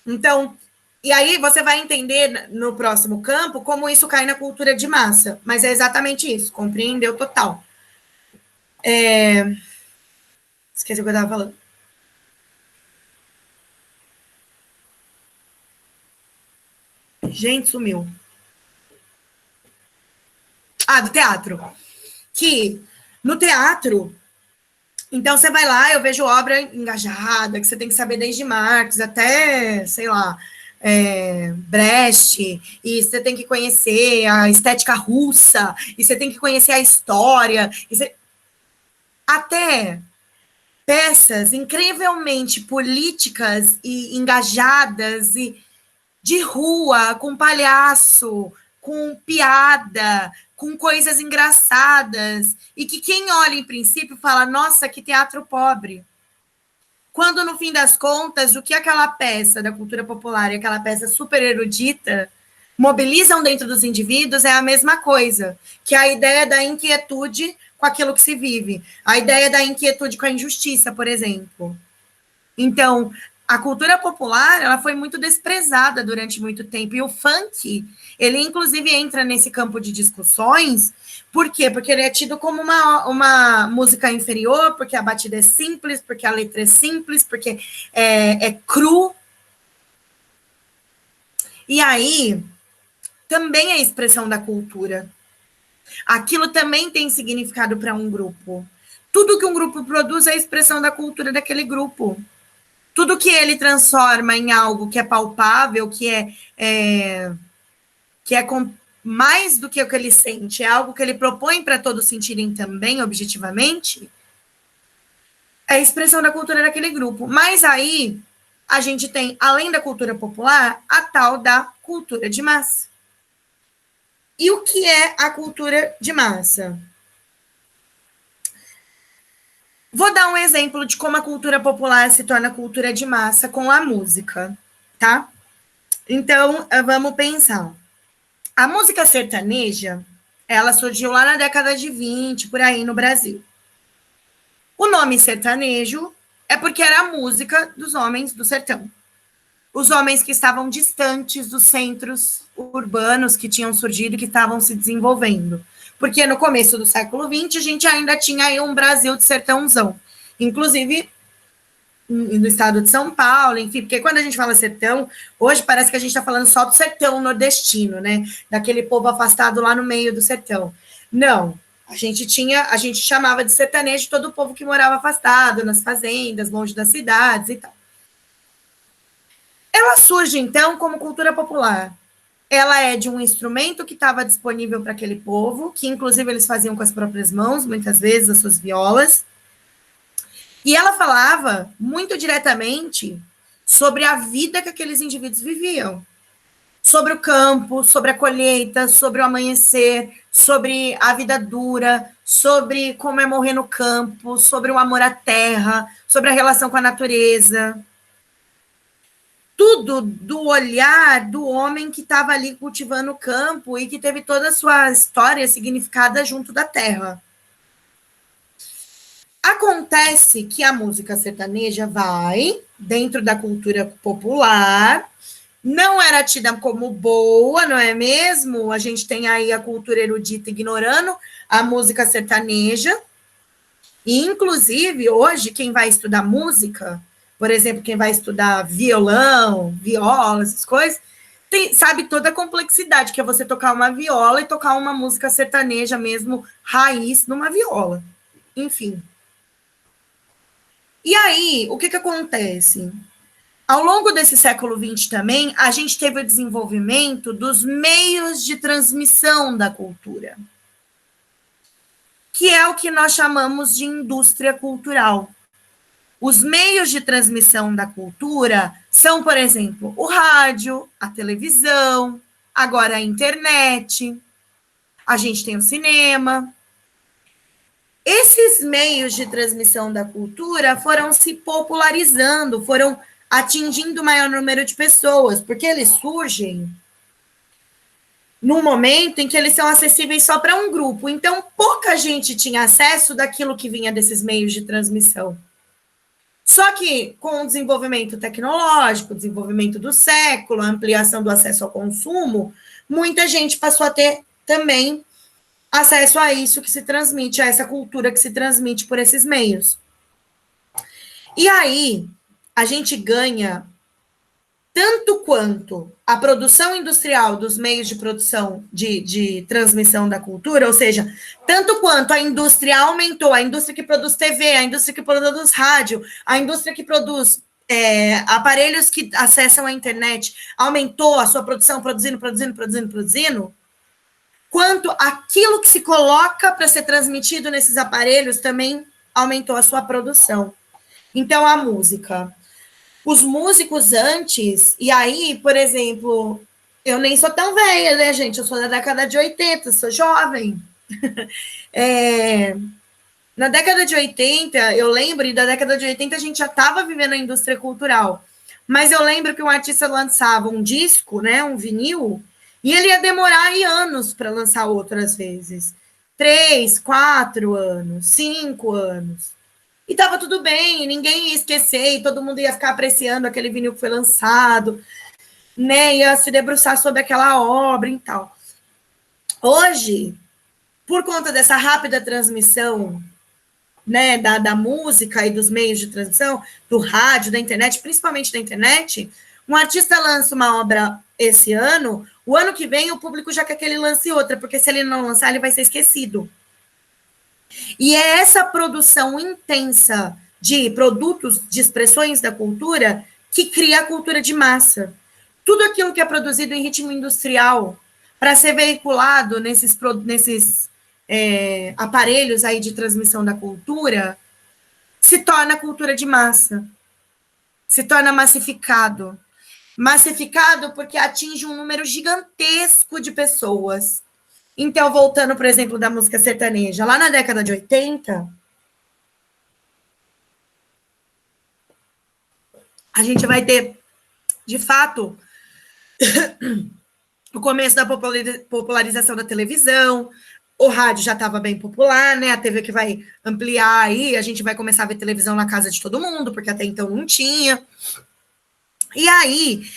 Então, e aí você vai entender no próximo campo como isso cai na cultura de massa. Mas é exatamente isso, compreendeu total. Esqueci o que eu estava falando. Gente, sumiu. Do teatro. Que no teatro, então você vai lá, eu vejo obra engajada, que você tem que saber desde Marx até, sei lá, Brecht, e você tem que conhecer a estética russa, e você tem que conhecer a história, até peças incrivelmente políticas e engajadas e de rua, com palhaço, com piada, com coisas engraçadas, e que quem olha em princípio fala, nossa, que teatro pobre. Quando, no fim das contas, o que aquela peça da cultura popular e aquela peça super erudita mobilizam dentro dos indivíduos é a mesma coisa, que é a ideia da inquietude com aquilo que se vive, a ideia da inquietude com a injustiça, por exemplo. Então, a cultura popular, ela foi muito desprezada durante muito tempo, e o funk, ele inclusive entra nesse campo de discussões. Por quê? Porque ele é tido como uma música inferior, porque a batida é simples, porque a letra é simples, porque é cru. E aí, também é expressão da cultura. Aquilo também tem significado para um grupo. Tudo que um grupo produz é expressão da cultura daquele grupo. Tudo que ele transforma em algo que é palpável, que é mais do que o que ele sente, é algo que ele propõe para todos sentirem também, objetivamente, é a expressão da cultura daquele grupo. Mas aí, a gente tem, além da cultura popular, a tal da cultura de massa. E o que é a cultura de massa? Vou dar um exemplo de como a cultura popular se torna cultura de massa com a música, tá? Então, vamos pensar. A música sertaneja, ela surgiu lá na década de 20, por aí no Brasil. O nome sertanejo é porque era a música dos homens do sertão. Os homens que estavam distantes dos centros urbanos que tinham surgido e que estavam se desenvolvendo. Porque no começo do século XX, a gente ainda tinha aí um Brasil de sertãozão. Inclusive, no estado de São Paulo, enfim, porque quando a gente fala sertão, hoje parece que a gente está falando só do sertão nordestino, né? Daquele povo afastado lá no meio do sertão. Não, a gente chamava de sertanejo todo o povo que morava afastado, nas fazendas, longe das cidades e tal. Ela surge, então, como cultura popular. Ela é de um instrumento que estava disponível para aquele povo, que inclusive eles faziam com as próprias mãos, muitas vezes, as suas violas. E ela falava muito diretamente sobre a vida que aqueles indivíduos viviam. Sobre o campo, sobre a colheita, sobre o amanhecer, sobre a vida dura, sobre como é morrer no campo, sobre o amor à terra, sobre a relação com a natureza. Tudo do olhar do homem que estava ali cultivando o campo e que teve toda a sua história significada junto da terra. Acontece que a música sertaneja vai dentro da cultura popular, não era tida como boa, não é mesmo? A gente tem aí a cultura erudita ignorando a música sertaneja. E, inclusive, hoje, quem vai estudar música, por exemplo, quem vai estudar violão, viola, essas coisas, sabe toda a complexidade, que é você tocar uma viola e tocar uma música sertaneja mesmo, raiz, numa viola. Enfim. E aí, o que acontece? Ao longo desse século XX também, a gente teve o desenvolvimento dos meios de transmissão da cultura, que é o que nós chamamos de indústria cultural. Os meios de transmissão da cultura são, por exemplo, o rádio, a televisão, agora a internet, a gente tem o cinema. Esses meios de transmissão da cultura foram se popularizando, foram atingindo o maior número de pessoas, porque eles surgem num momento em que eles são acessíveis só para um grupo. Então, pouca gente tinha acesso daquilo que vinha desses meios de transmissão. Só que, com o desenvolvimento tecnológico, o desenvolvimento do século, a ampliação do acesso ao consumo, muita gente passou a ter também acesso a isso que se transmite, a essa cultura que se transmite por esses meios. E aí, a gente ganha tanto quanto a produção industrial dos meios de produção de transmissão da cultura, ou seja, tanto quanto a indústria aumentou, a indústria que produz TV, a indústria que produz rádio, a indústria que produz aparelhos que acessam a internet, aumentou a sua produção, produzindo, quanto aquilo que se coloca para ser transmitido nesses aparelhos também aumentou a sua produção. Então, a música. Os músicos antes, e aí, por exemplo, eu nem sou tão velha, né, gente? Eu sou da década de 80, sou jovem. Na década de 80, eu lembro, e da década de 80 a gente já estava vivendo a indústria cultural. Mas eu lembro que um artista lançava um disco, né, um vinil, e ele ia demorar aí anos para lançar outras vezes. 3, 4 anos, 5 anos. E tava tudo bem, ninguém ia esquecer, e todo mundo ia ficar apreciando aquele vinil que foi lançado, né? Ia se debruçar sobre aquela obra e tal. Hoje, por conta dessa rápida transmissão, né, da música e dos meios de transmissão, do rádio, da internet, principalmente da internet, um artista lança uma obra esse ano, o ano que vem o público já quer que ele lance outra, porque se ele não lançar, ele vai ser esquecido. E é essa produção intensa de produtos, de expressões da cultura, que cria a cultura de massa. Tudo aquilo que é produzido em ritmo industrial, para ser veiculado nesses aparelhos aí de transmissão da cultura, se torna cultura de massa, se torna massificado. Massificado porque atinge um número gigantesco de pessoas. Então, voltando, por exemplo, da música sertaneja, lá na década de 80, a gente vai ter, de fato, o começo da popularização da televisão, o rádio já estava bem popular, né? A TV que vai ampliar aí, a gente vai começar a ver televisão na casa de todo mundo, porque até então não tinha. E aí,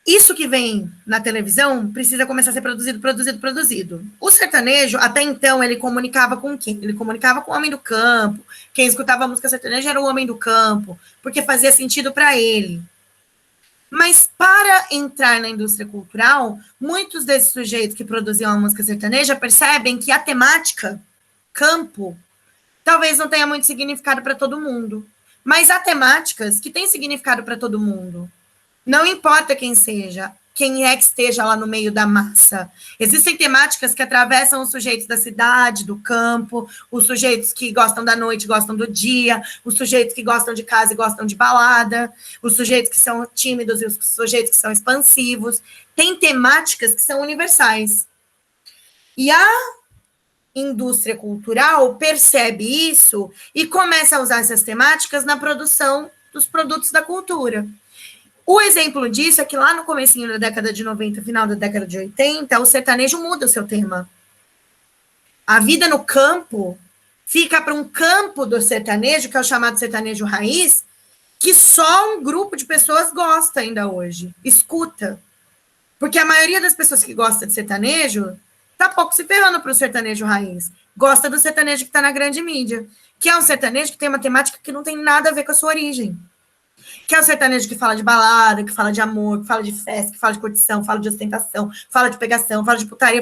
isso que vem na televisão precisa começar a ser produzido. O sertanejo, até então, ele comunicava com quem? Ele comunicava com o homem do campo. Quem escutava a música sertaneja era o homem do campo, porque fazia sentido para ele. Mas para entrar na indústria cultural, muitos desses sujeitos que produziam a música sertaneja percebem que a temática, campo, talvez não tenha muito significado para todo mundo. Mas há temáticas que têm significado para todo mundo. Não importa quem seja, quem é que esteja lá no meio da massa. Existem temáticas que atravessam os sujeitos da cidade, do campo, os sujeitos que gostam da noite, gostam do dia, os sujeitos que gostam de casa e gostam de balada, os sujeitos que são tímidos e os sujeitos que são expansivos. Tem temáticas que são universais. E a indústria cultural percebe isso e começa a usar essas temáticas na produção dos produtos da cultura. O exemplo disso é que lá no comecinho da década de 90, final da década de 80, o sertanejo muda o seu tema. A vida no campo fica para um campo do sertanejo, que é o chamado sertanejo raiz, que só um grupo de pessoas gosta ainda hoje, escuta. Porque a maioria das pessoas que gosta de sertanejo tá pouco se ferrando para o sertanejo raiz. Gosta do sertanejo que está na grande mídia, que é um sertanejo que tem uma temática que não tem nada a ver com a sua origem. Que é o sertanejo que fala de balada, que fala de amor, que fala de festa, que fala de curtição, fala de ostentação, fala de pegação, fala de putaria,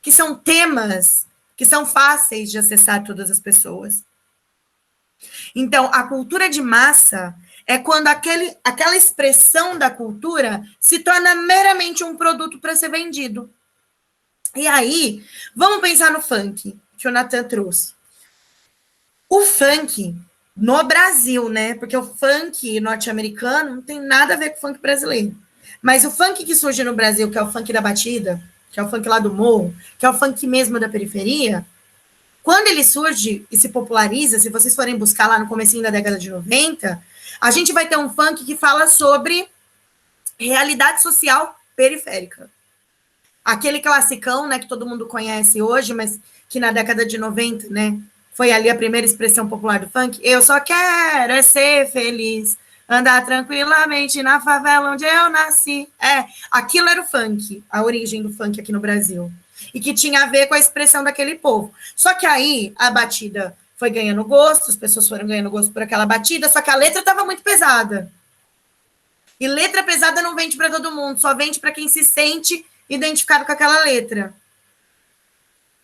que são temas que são fáceis de acessar todas as pessoas. Então, a cultura de massa é quando aquela expressão da cultura se torna meramente um produto para ser vendido. E aí, vamos pensar no funk, que o Natan trouxe. O funk no Brasil, né? Porque o funk norte-americano não tem nada a ver com o funk brasileiro. Mas o funk que surge no Brasil, que é o funk da batida, que é o funk lá do morro, que é o funk mesmo da periferia, quando ele surge e se populariza, se vocês forem buscar lá no comecinho da década de 90, a gente vai ter um funk que fala sobre realidade social periférica. Aquele classicão, né, que todo mundo conhece hoje, mas que na década de 90, né, foi ali a primeira expressão popular do funk. Eu só quero é ser feliz, andar tranquilamente na favela onde eu nasci. Aquilo era o funk, a origem do funk aqui no Brasil. E que tinha a ver com a expressão daquele povo. Só que aí a batida foi ganhando gosto, as pessoas foram ganhando gosto por aquela batida, só que a letra estava muito pesada. E letra pesada não vende para todo mundo, só vende para quem se sente identificado com aquela letra.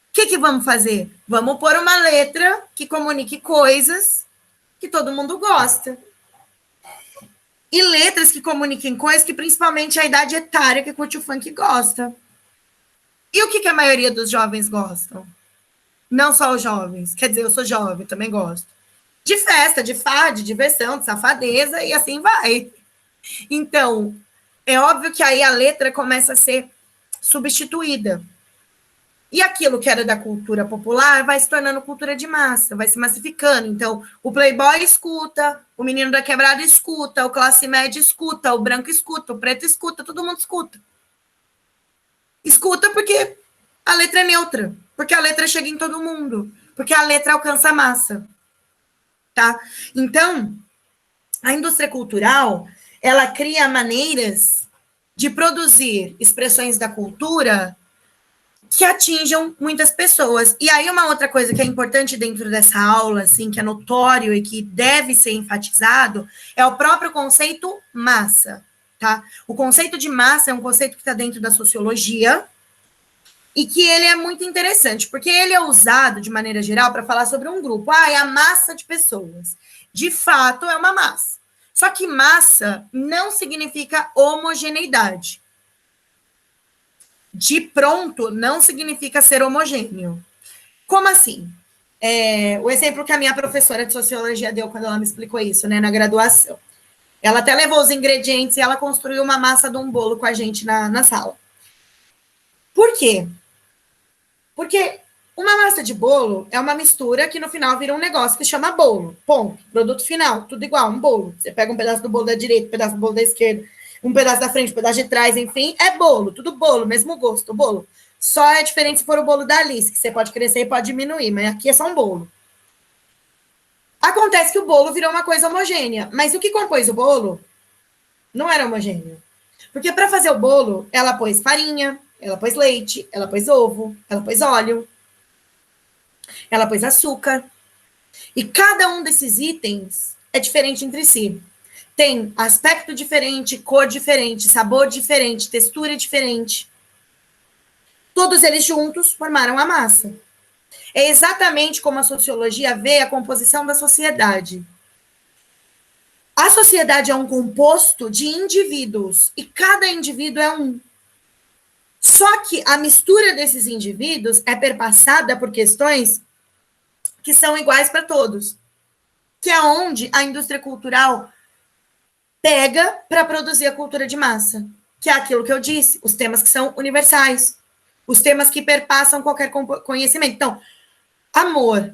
O que vamos fazer? Vamos pôr uma letra que comunique coisas que todo mundo gosta. E letras que comuniquem coisas que principalmente a idade etária que curte o funk gosta. E o que a maioria dos jovens gostam? Não só os jovens. Quer dizer, eu sou jovem, também gosto. de festa, de farra, de diversão, de safadeza, e assim vai. Então, é óbvio que aí a letra começa a ser substituída. E aquilo que era da cultura popular vai se tornando cultura de massa, vai se massificando. Então, o playboy escuta, o menino da quebrada escuta, o classe média escuta, o branco escuta, o preto escuta, todo mundo escuta. Escuta porque a letra é neutra, porque a letra chega em todo mundo, porque a letra alcança a massa, tá? Então, a indústria cultural, ela cria maneiras de produzir expressões da cultura que atinjam muitas pessoas. E aí uma outra coisa que é importante dentro dessa aula, assim, que é notório e que deve ser enfatizado, é o próprio conceito massa, tá? O conceito de massa é um conceito que está dentro da sociologia e que ele é muito interessante, porque ele é usado de maneira geral para falar sobre um grupo. Ah, é a massa de pessoas. De fato, é uma massa. Só que massa não significa homogeneidade. De pronto, não significa ser homogêneo. Como assim? O exemplo que a minha professora de sociologia deu quando ela me explicou isso, né, na graduação. Ela até levou os ingredientes e ela construiu uma massa de um bolo com a gente na sala. Por quê? Porque uma massa de bolo é uma mistura que no final vira um negócio que chama bolo. Ponto. Produto final, tudo igual, um bolo. Você pega um pedaço do bolo da direita, um pedaço do bolo da esquerda, um pedaço da frente, um pedaço de trás, enfim, é bolo, tudo bolo, mesmo gosto, bolo. Só é diferente se for o bolo da Alice, que você pode crescer e pode diminuir, mas aqui é só um bolo. Acontece que o bolo virou uma coisa homogênea, mas o que compôs o bolo não era homogêneo. Porque para fazer o bolo, ela pôs farinha, ela pôs leite, ela pôs ovo, ela pôs óleo, ela pôs açúcar. E cada um desses itens é diferente entre si. Tem aspecto diferente, cor diferente, sabor diferente, textura diferente. Todos eles juntos formaram a massa. É exatamente como a sociologia vê a composição da sociedade. A sociedade é um composto de indivíduos e cada indivíduo é um. Só que a mistura desses indivíduos é perpassada por questões que são iguais para todos, que é onde a indústria cultural pega para produzir a cultura de massa, que é aquilo que eu disse, os temas que são universais, os temas que perpassam qualquer conhecimento. Então, amor.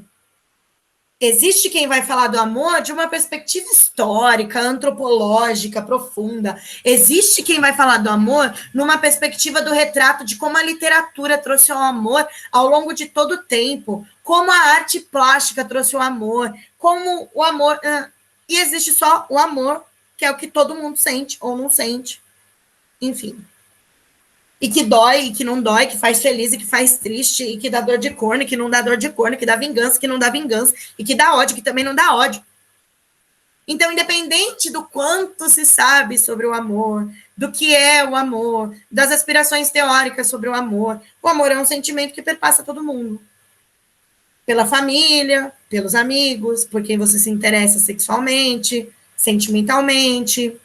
Existe quem vai falar do amor de uma perspectiva histórica, antropológica, profunda. Existe quem vai falar do amor numa perspectiva do retrato de como a literatura trouxe o amor ao longo de todo o tempo, como a arte plástica trouxe o amor, como o amor. E existe só o amor, que é o que todo mundo sente ou não sente. Enfim. E que dói, e que não dói, que faz feliz e que faz triste, e que dá dor de corno, e que não dá dor de corno, que dá vingança, que não dá vingança, e que dá ódio, que também não dá ódio. Então, independente do quanto se sabe sobre o amor, do que é o amor, das aspirações teóricas sobre o amor é um sentimento que perpassa todo mundo. Pela família, pelos amigos, por quem você se interessa sexualmente, sentimentalmente.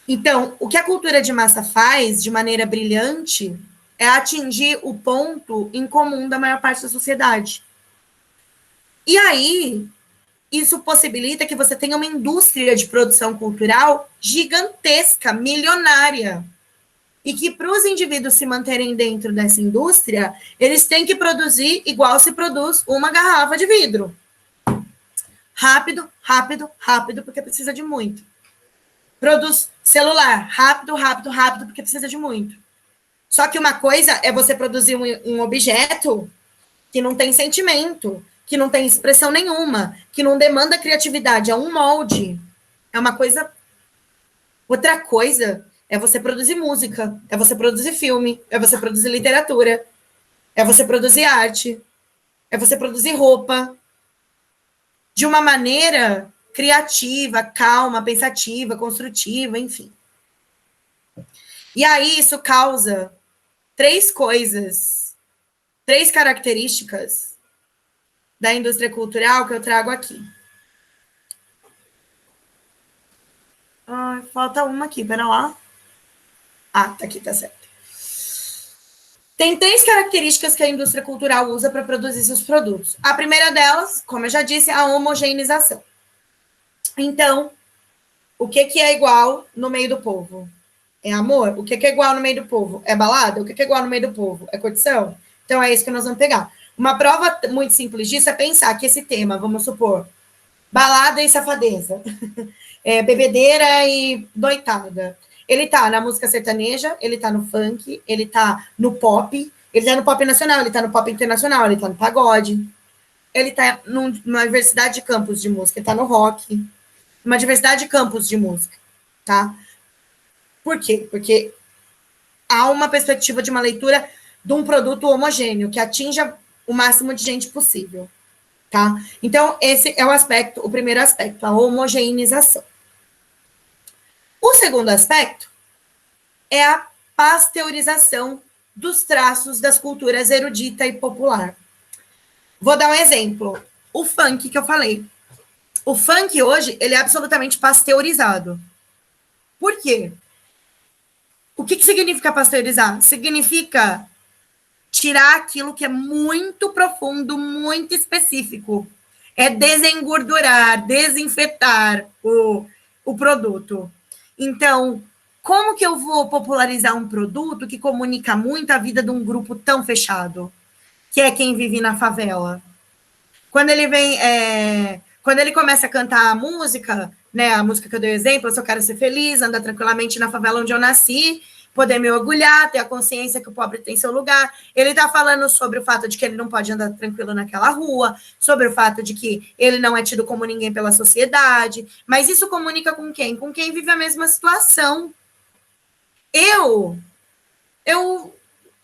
Então, o que a cultura de massa faz de maneira brilhante é atingir o ponto em comum da maior parte da sociedade. E aí, isso possibilita que você tenha uma indústria de produção cultural gigantesca, milionária. E que para os indivíduos se manterem dentro dessa indústria, eles têm que produzir igual se produz uma garrafa de vidro. Rápido, rápido, rápido, porque precisa de muito. Produz celular, rápido, rápido, rápido, porque precisa de muito. Só que uma coisa é você produzir um objeto que não tem sentimento, que não tem expressão nenhuma, que não demanda criatividade, é um molde. É uma coisa. Outra coisa é você produzir música, é você produzir filme, é você produzir literatura, é você produzir arte, é você produzir roupa. De uma maneira criativa, calma, pensativa, construtiva, enfim. E aí isso causa três coisas, três características da indústria cultural que eu trago aqui. Falta uma aqui, pera lá. Tá aqui, tá certo. Tem 3 características que a indústria cultural usa para produzir seus produtos. A primeira delas, como eu já disse, é a homogeneização. Então, o que é igual no meio do povo? É amor? O que é igual no meio do povo? É balada? O que é igual no meio do povo? É curtição? Então, é isso que nós vamos pegar. Uma prova muito simples disso é pensar que esse tema, vamos supor, balada e safadeza, bebedeira e noitada. Ele tá na música sertaneja, ele tá no funk, ele tá no pop, ele tá no pop nacional, ele tá no pop internacional, ele tá no pagode, ele tá numa diversidade de campos de música, ele tá no rock, uma diversidade de campos de música, tá? Por quê? Porque há uma perspectiva de uma leitura de um produto homogêneo, que atinja o máximo de gente possível, tá? Então, esse é o primeiro aspecto, a homogeneização. O segundo aspecto é a pasteurização dos traços das culturas erudita e popular. Vou dar um exemplo. O funk que eu falei. O funk hoje, ele é absolutamente pasteurizado. Por quê? O que significa pasteurizar? Significa tirar aquilo que é muito profundo, muito específico. É desengordurar, desinfetar o produto. Então, como que eu vou popularizar um produto que comunica muito a vida de um grupo tão fechado, que é quem vive na favela? Quando ele vem, quando ele começa a cantar a música, né, a música que eu dei o exemplo, eu só quero ser feliz, andar tranquilamente na favela onde eu nasci, poder me orgulhar, ter a consciência que o pobre tem seu lugar. Ele está falando sobre o fato de que ele não pode andar tranquilo naquela rua, sobre o fato de que ele não é tido como ninguém pela sociedade, mas isso comunica com quem? Com quem vive a mesma situação. Eu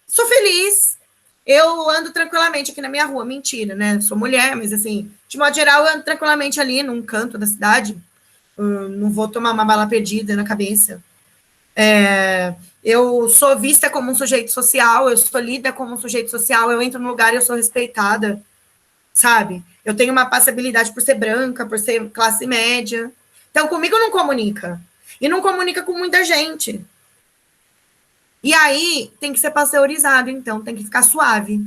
sou feliz, eu ando tranquilamente aqui na minha rua. Mentira, né? Sou mulher, mas assim, de modo geral, eu ando tranquilamente ali num canto da cidade. Não vou tomar uma bala perdida na cabeça. Eu sou vista como um sujeito social, eu sou lida como um sujeito social, eu entro no lugar e eu sou respeitada, sabe? Eu tenho uma passabilidade por ser branca, por ser classe média. Então, comigo não comunica. E não comunica com muita gente. E aí, tem que ser pasteurizado, então, tem que ficar suave.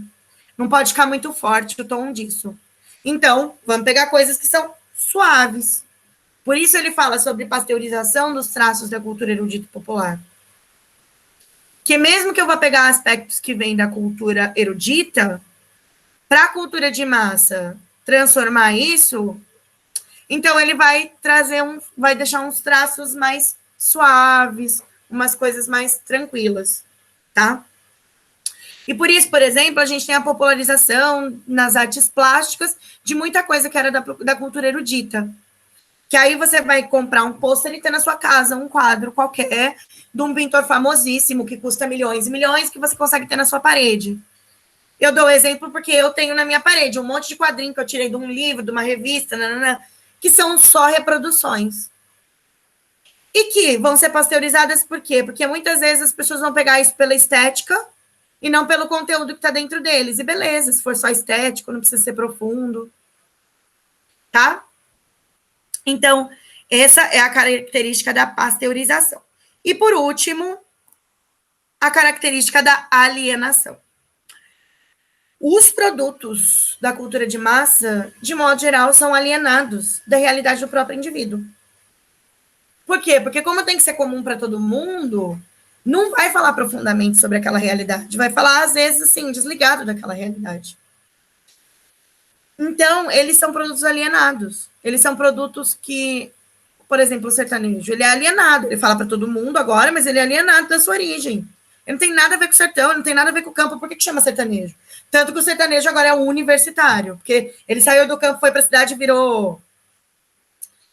Não pode ficar muito forte o tom disso. Então, vamos pegar coisas que são suaves. Por isso ele fala sobre pasteurização dos traços da cultura erudita popular. Que mesmo que eu vá pegar aspectos que vêm da cultura erudita, para a cultura de massa transformar isso, então ele vai vai deixar uns traços mais suaves, umas coisas mais tranquilas, tá? E por isso, por exemplo, a gente tem a popularização nas artes plásticas de muita coisa que era da cultura erudita. Que aí você vai comprar um pôster e ter na sua casa um quadro qualquer de um pintor famosíssimo que custa milhões e milhões que você consegue ter na sua parede. Eu dou o exemplo porque eu tenho na minha parede um monte de quadrinho que eu tirei de um livro, de uma revista, nanana, que são só reproduções. E que vão ser pasteurizadas por quê? Porque muitas vezes as pessoas vão pegar isso pela estética e não pelo conteúdo que está dentro deles. E beleza, se for só estético, não precisa ser profundo. Tá? Então, essa é a característica da pasteurização. E, por último, a característica da alienação. Os produtos da cultura de massa, de modo geral, são alienados da realidade do próprio indivíduo. Por quê? Porque como tem que ser comum para todo mundo, não vai falar profundamente sobre aquela realidade, vai falar, às vezes, assim, desligado daquela realidade. Então, eles são produtos alienados. Eles são produtos que, por exemplo, o sertanejo, ele é alienado. Ele fala para todo mundo agora, mas ele é alienado da sua origem. Ele não tem nada a ver com o sertão, ele não tem nada a ver com o campo. Por que chama sertanejo? Tanto que o sertanejo agora é universitário, porque ele saiu do campo, foi para a cidade e virou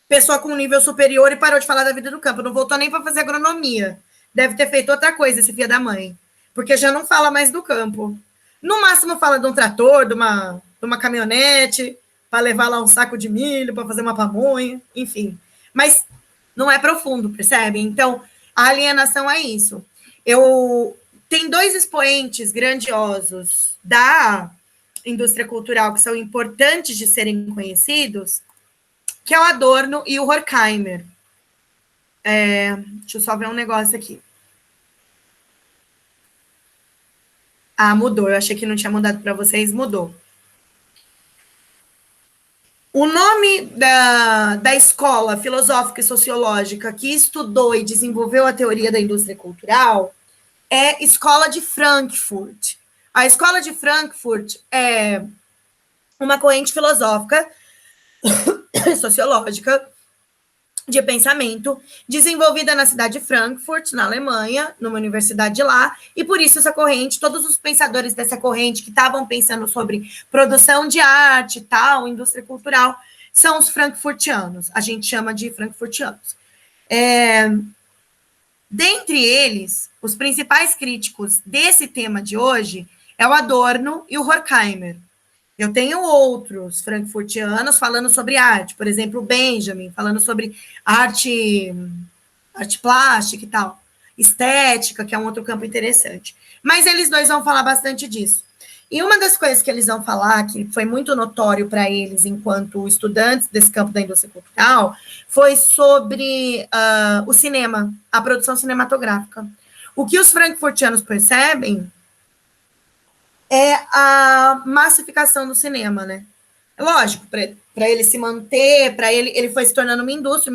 pessoa com um nível superior e parou de falar da vida do campo. Não voltou nem para fazer agronomia. Deve ter feito outra coisa, esse filho da mãe. Porque já não fala mais do campo. No máximo fala de um trator, de uma caminhonete, para levar lá um saco de milho, para fazer uma pamonha, enfim. Mas não é profundo, percebe? Então, a alienação é isso. Tem 2 expoentes grandiosos da indústria cultural que são importantes de serem conhecidos, que é o Adorno e o Horkheimer. Deixa eu só ver um negócio aqui. Ah, mudou. Eu achei que não tinha mudado para vocês, mudou. O nome da escola filosófica e sociológica que estudou e desenvolveu a teoria da indústria cultural é Escola de Frankfurt. A Escola de Frankfurt é uma corrente filosófica sociológica de pensamento, desenvolvida na cidade de Frankfurt, na Alemanha, numa universidade lá, e por isso essa corrente, todos os pensadores dessa corrente que estavam pensando sobre produção de arte e tal, indústria cultural, são os frankfurtianos, a gente chama de frankfurtianos. Dentre eles, os principais críticos desse tema de hoje é o Adorno e o Horkheimer. Eu tenho outros frankfurtianos falando sobre arte, por exemplo, o Benjamin, falando sobre arte plástica e tal, estética, que é um outro campo interessante. Mas eles dois vão falar bastante disso. E uma das coisas que eles vão falar, que foi muito notório para eles enquanto estudantes desse campo da indústria cultural, foi sobre o cinema, a produção cinematográfica. O que os frankfurtianos percebem é a massificação do cinema, né? Lógico, para ele se manter, para ele foi se tornando uma indústria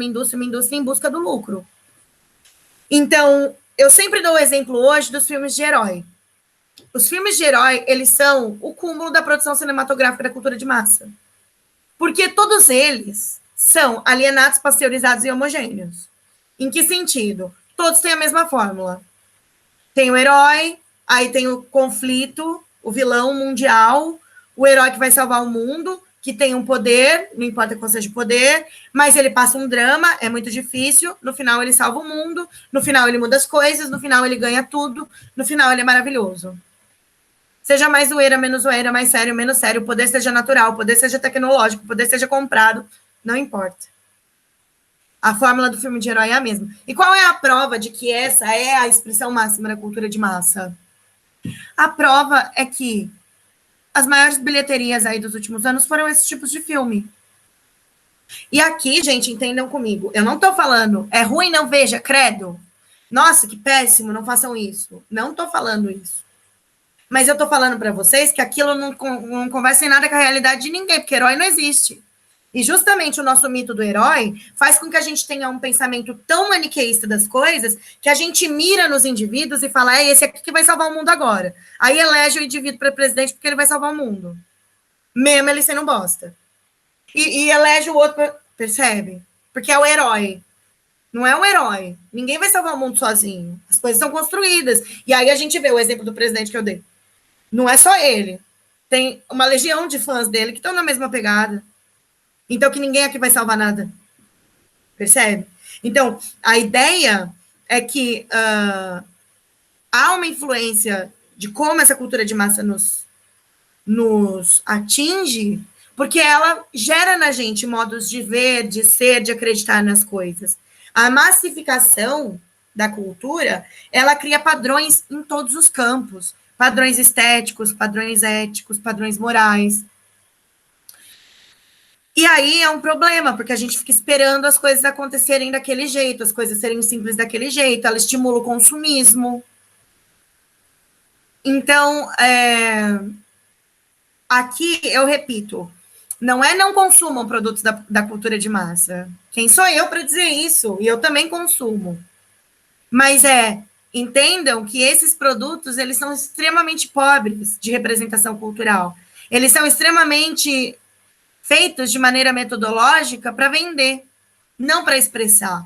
em busca do lucro. Então, eu sempre dou o exemplo hoje dos filmes de herói. Os filmes de herói, eles são o cúmulo da produção cinematográfica da cultura de massa. Porque todos eles são alienados, pasteurizados e homogêneos. Em que sentido? Todos têm a mesma fórmula. Tem o herói, aí tem o conflito, o vilão mundial, o herói que vai salvar o mundo, que tem um poder, não importa qual seja o poder, mas ele passa um drama, é muito difícil, no final ele salva o mundo, no final ele muda as coisas, no final ele ganha tudo, no final ele é maravilhoso. Seja mais zoeira, menos zoeira, mais sério, menos sério, o poder seja natural, o poder seja tecnológico, o poder seja comprado, não importa. A fórmula do filme de herói é a mesma. E qual é a prova de que essa é a expressão máxima da cultura de massa? A prova é que as maiores bilheterias aí dos últimos anos foram esses tipos de filme. E aqui, gente, entendam comigo, eu não tô falando, é ruim, não veja, credo. Nossa, que péssimo, não façam isso. Não tô falando isso. Mas eu tô falando para vocês que aquilo não conversa em nada com a realidade de ninguém, porque herói não existe. E justamente o nosso mito do herói faz com que a gente tenha um pensamento tão maniqueísta das coisas que a gente mira nos indivíduos e fala, é esse aqui que vai salvar o mundo agora. Aí elege o indivíduo para presidente porque ele vai salvar o mundo. Mesmo ele sendo bosta. E elege o outro, percebe? Porque é o herói. Não é um herói. Ninguém vai salvar o mundo sozinho. As coisas são construídas. E aí a gente vê o exemplo do presidente que eu dei. Não é só ele. Tem uma legião de fãs dele que estão na mesma pegada. Então, que ninguém aqui vai salvar nada. Percebe? Então, a ideia é que há uma influência de como essa cultura de massa nos atinge, porque ela gera na gente modos de ver, de ser, de acreditar nas coisas. A massificação da cultura, ela cria padrões em todos os campos. Padrões estéticos, padrões éticos, padrões morais. E aí é um problema, porque a gente fica esperando as coisas acontecerem daquele jeito, as coisas serem simples daquele jeito, ela estimula o consumismo. Então, aqui eu repito, não é não consumam produtos da cultura de massa. Quem sou eu para dizer isso? E eu também consumo. Mas entendam que esses produtos, eles são extremamente pobres de representação cultural. Eles são extremamente feitos de maneira metodológica para vender, não para expressar.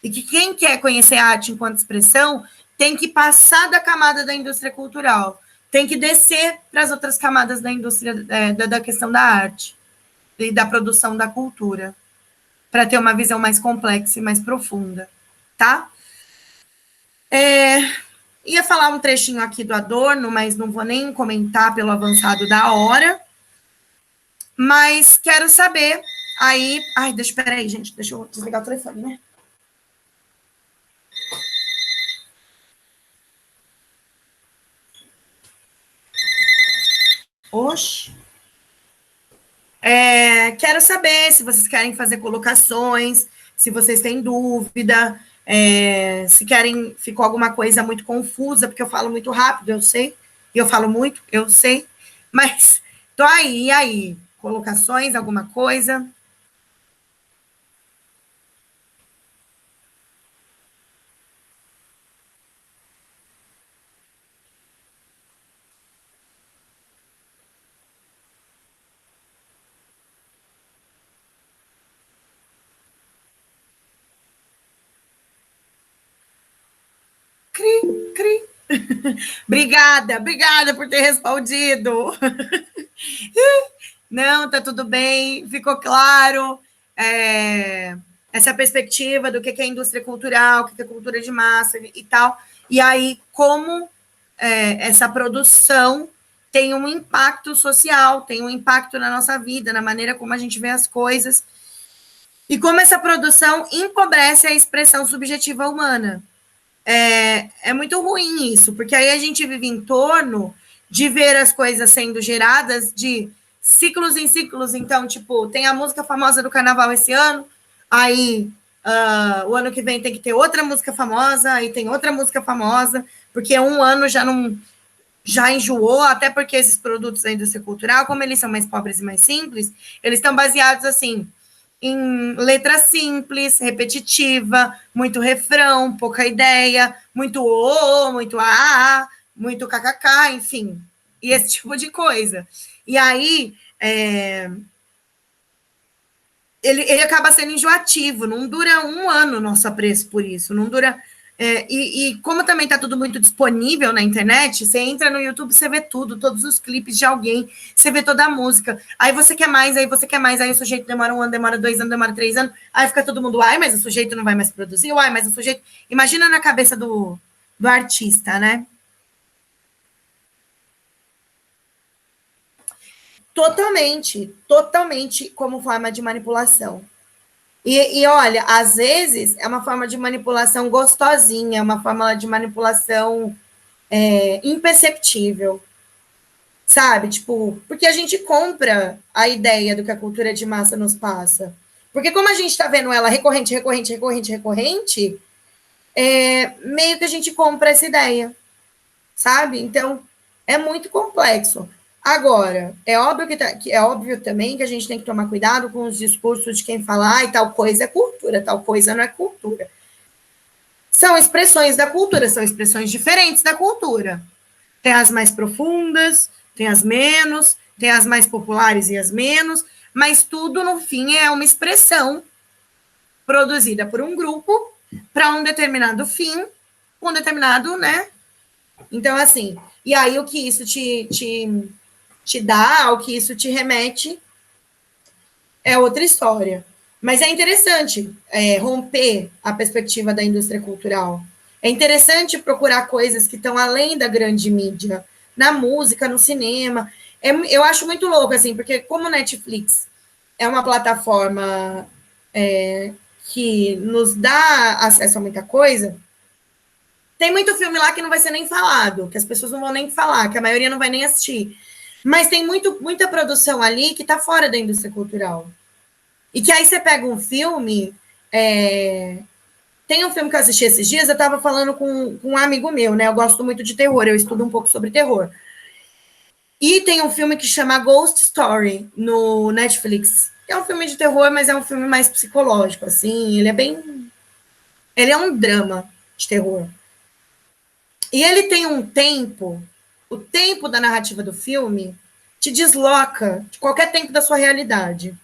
E que quem quer conhecer a arte enquanto expressão tem que passar da camada da indústria cultural, tem que descer para as outras camadas da indústria, da questão da arte e da produção da cultura, para ter uma visão mais complexa e mais profunda, tá? Ia falar um trechinho aqui do Adorno, mas não vou nem comentar pelo avançado da hora. Mas quero saber aí... Ai, espera aí, gente. Deixa eu desligar o telefone, né? Oxe. Quero saber se vocês querem fazer colocações, se vocês têm dúvida, se querem... Ficou alguma coisa muito confusa, porque eu falo muito rápido, eu sei. E eu falo muito, eu sei, mas tô aí, e aí? Colocações, alguma coisa? Cri, cri. Obrigada por ter respondido. Não, tá tudo bem, ficou claro. Essa perspectiva do que é indústria cultural, o que é cultura de massa e tal. E aí, como essa produção tem um impacto social, tem um impacto na nossa vida, na maneira como a gente vê as coisas, e como essa produção empobrece a expressão subjetiva humana. É muito ruim isso, porque aí a gente vive em torno de ver as coisas sendo geradas de ciclos em ciclos. Então, tipo, tem a música famosa do carnaval esse ano, aí o ano que vem tem que ter outra música famosa, aí tem outra música famosa, porque um ano já enjoou, até porque esses produtos da indústria cultural, como eles são mais pobres e mais simples, eles estão baseados assim em letra simples, repetitiva, muito refrão, pouca ideia, muito muito muito kkk, enfim, e esse tipo de coisa. E aí ele acaba sendo enjoativo, não dura um ano o nosso apreço por isso, não dura. E como também está tudo muito disponível na internet, você entra no YouTube, você vê tudo, todos os clipes de alguém, você vê toda a música, aí você quer mais, aí você quer mais, aí o sujeito demora um ano, demora 2 anos, demora 3 anos, aí fica todo mundo, ai, mas o sujeito não vai mais produzir, ai, mas o sujeito. Imagina na cabeça do artista, né? Totalmente como forma de manipulação. E olha, às vezes é uma forma de manipulação gostosinha, uma forma de manipulação imperceptível, sabe? Tipo, porque a gente compra a ideia do que a cultura de massa nos passa. Porque como a gente está vendo ela recorrente, meio que a gente compra essa ideia, sabe? Então, é muito complexo. Agora, é óbvio também que a gente tem que tomar cuidado com os discursos de quem fala, e tal coisa é cultura, tal coisa não é cultura. São expressões da cultura, são expressões diferentes da cultura. Tem as mais profundas, tem as menos, tem as mais populares e as menos, mas tudo, no fim, é uma expressão produzida por um grupo para um determinado fim, um determinado, né? Então, assim, e aí o que isso te dá, o que isso te remete, é outra história. Mas é interessante romper a perspectiva da indústria cultural. É interessante procurar coisas que estão além da grande mídia, na música, no cinema. Eu acho muito louco, assim, porque como Netflix é uma plataforma que nos dá acesso a muita coisa, tem muito filme lá que não vai ser nem falado, que as pessoas não vão nem falar, que a maioria não vai nem assistir. Mas tem muita produção ali que está fora da indústria cultural. E que aí você pega um filme. Tem um filme que eu assisti esses dias, eu estava falando com um amigo meu, né? Eu gosto muito de terror, eu estudo um pouco sobre terror. E tem um filme que chama Ghost Story no Netflix. É um filme de terror, mas é um filme mais psicológico, assim. Ele é um drama de terror. E ele tem um tempo, o tempo da narrativa do filme te desloca de qualquer tempo da sua realidade.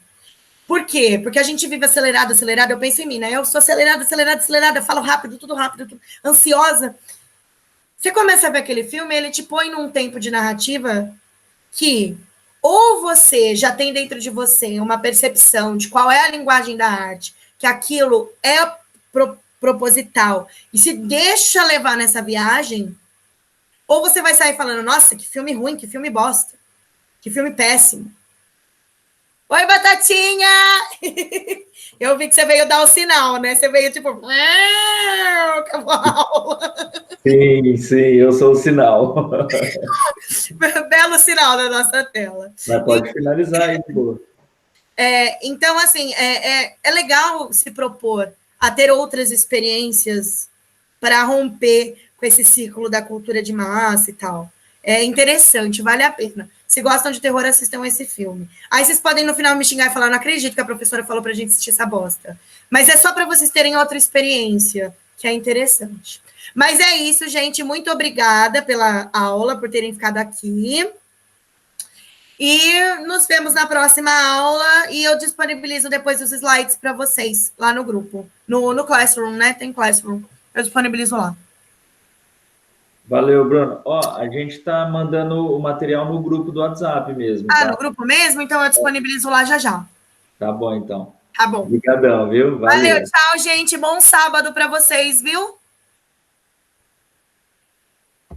Por quê? Porque a gente vive acelerado. Eu penso em mim, né? Eu sou acelerada, falo rápido, tudo ansiosa. Você começa a ver aquele filme, ele te põe num tempo de narrativa que ou você já tem dentro de você uma percepção de qual é a linguagem da arte, que aquilo é proposital, e se deixa levar nessa viagem, ou você vai sair falando, nossa, que filme ruim, que filme bosta, que filme péssimo. Oi, Batatinha! Eu vi que você veio dar o sinal, né? Você veio tipo, acabou a aula. Sim, eu sou o sinal. Belo sinal na nossa tela. Mas pode finalizar aí, pô. Então, assim, é legal se propor a ter outras experiências para romper com esse ciclo da cultura de massa e tal. É interessante, vale a pena. Se gostam de terror, assistam esse filme. Aí vocês podem no final me xingar e falar, não acredito que a professora falou pra gente assistir essa bosta. Mas é só para vocês terem outra experiência, que é interessante. Mas é isso, gente. Muito obrigada pela aula, por terem ficado aqui. E nos vemos na próxima aula. E eu disponibilizo depois os slides para vocês lá no grupo. No Classroom, né? Tem Classroom. Eu disponibilizo lá. Valeu, Bruno. Ó, a gente tá mandando o material no grupo do WhatsApp mesmo, Ah, tá? no grupo mesmo? Então eu disponibilizo lá já já. Tá bom, então. Tá bom. Obrigadão, viu? Valeu, Valeu. tchau, gente. Bom sábado para vocês, viu?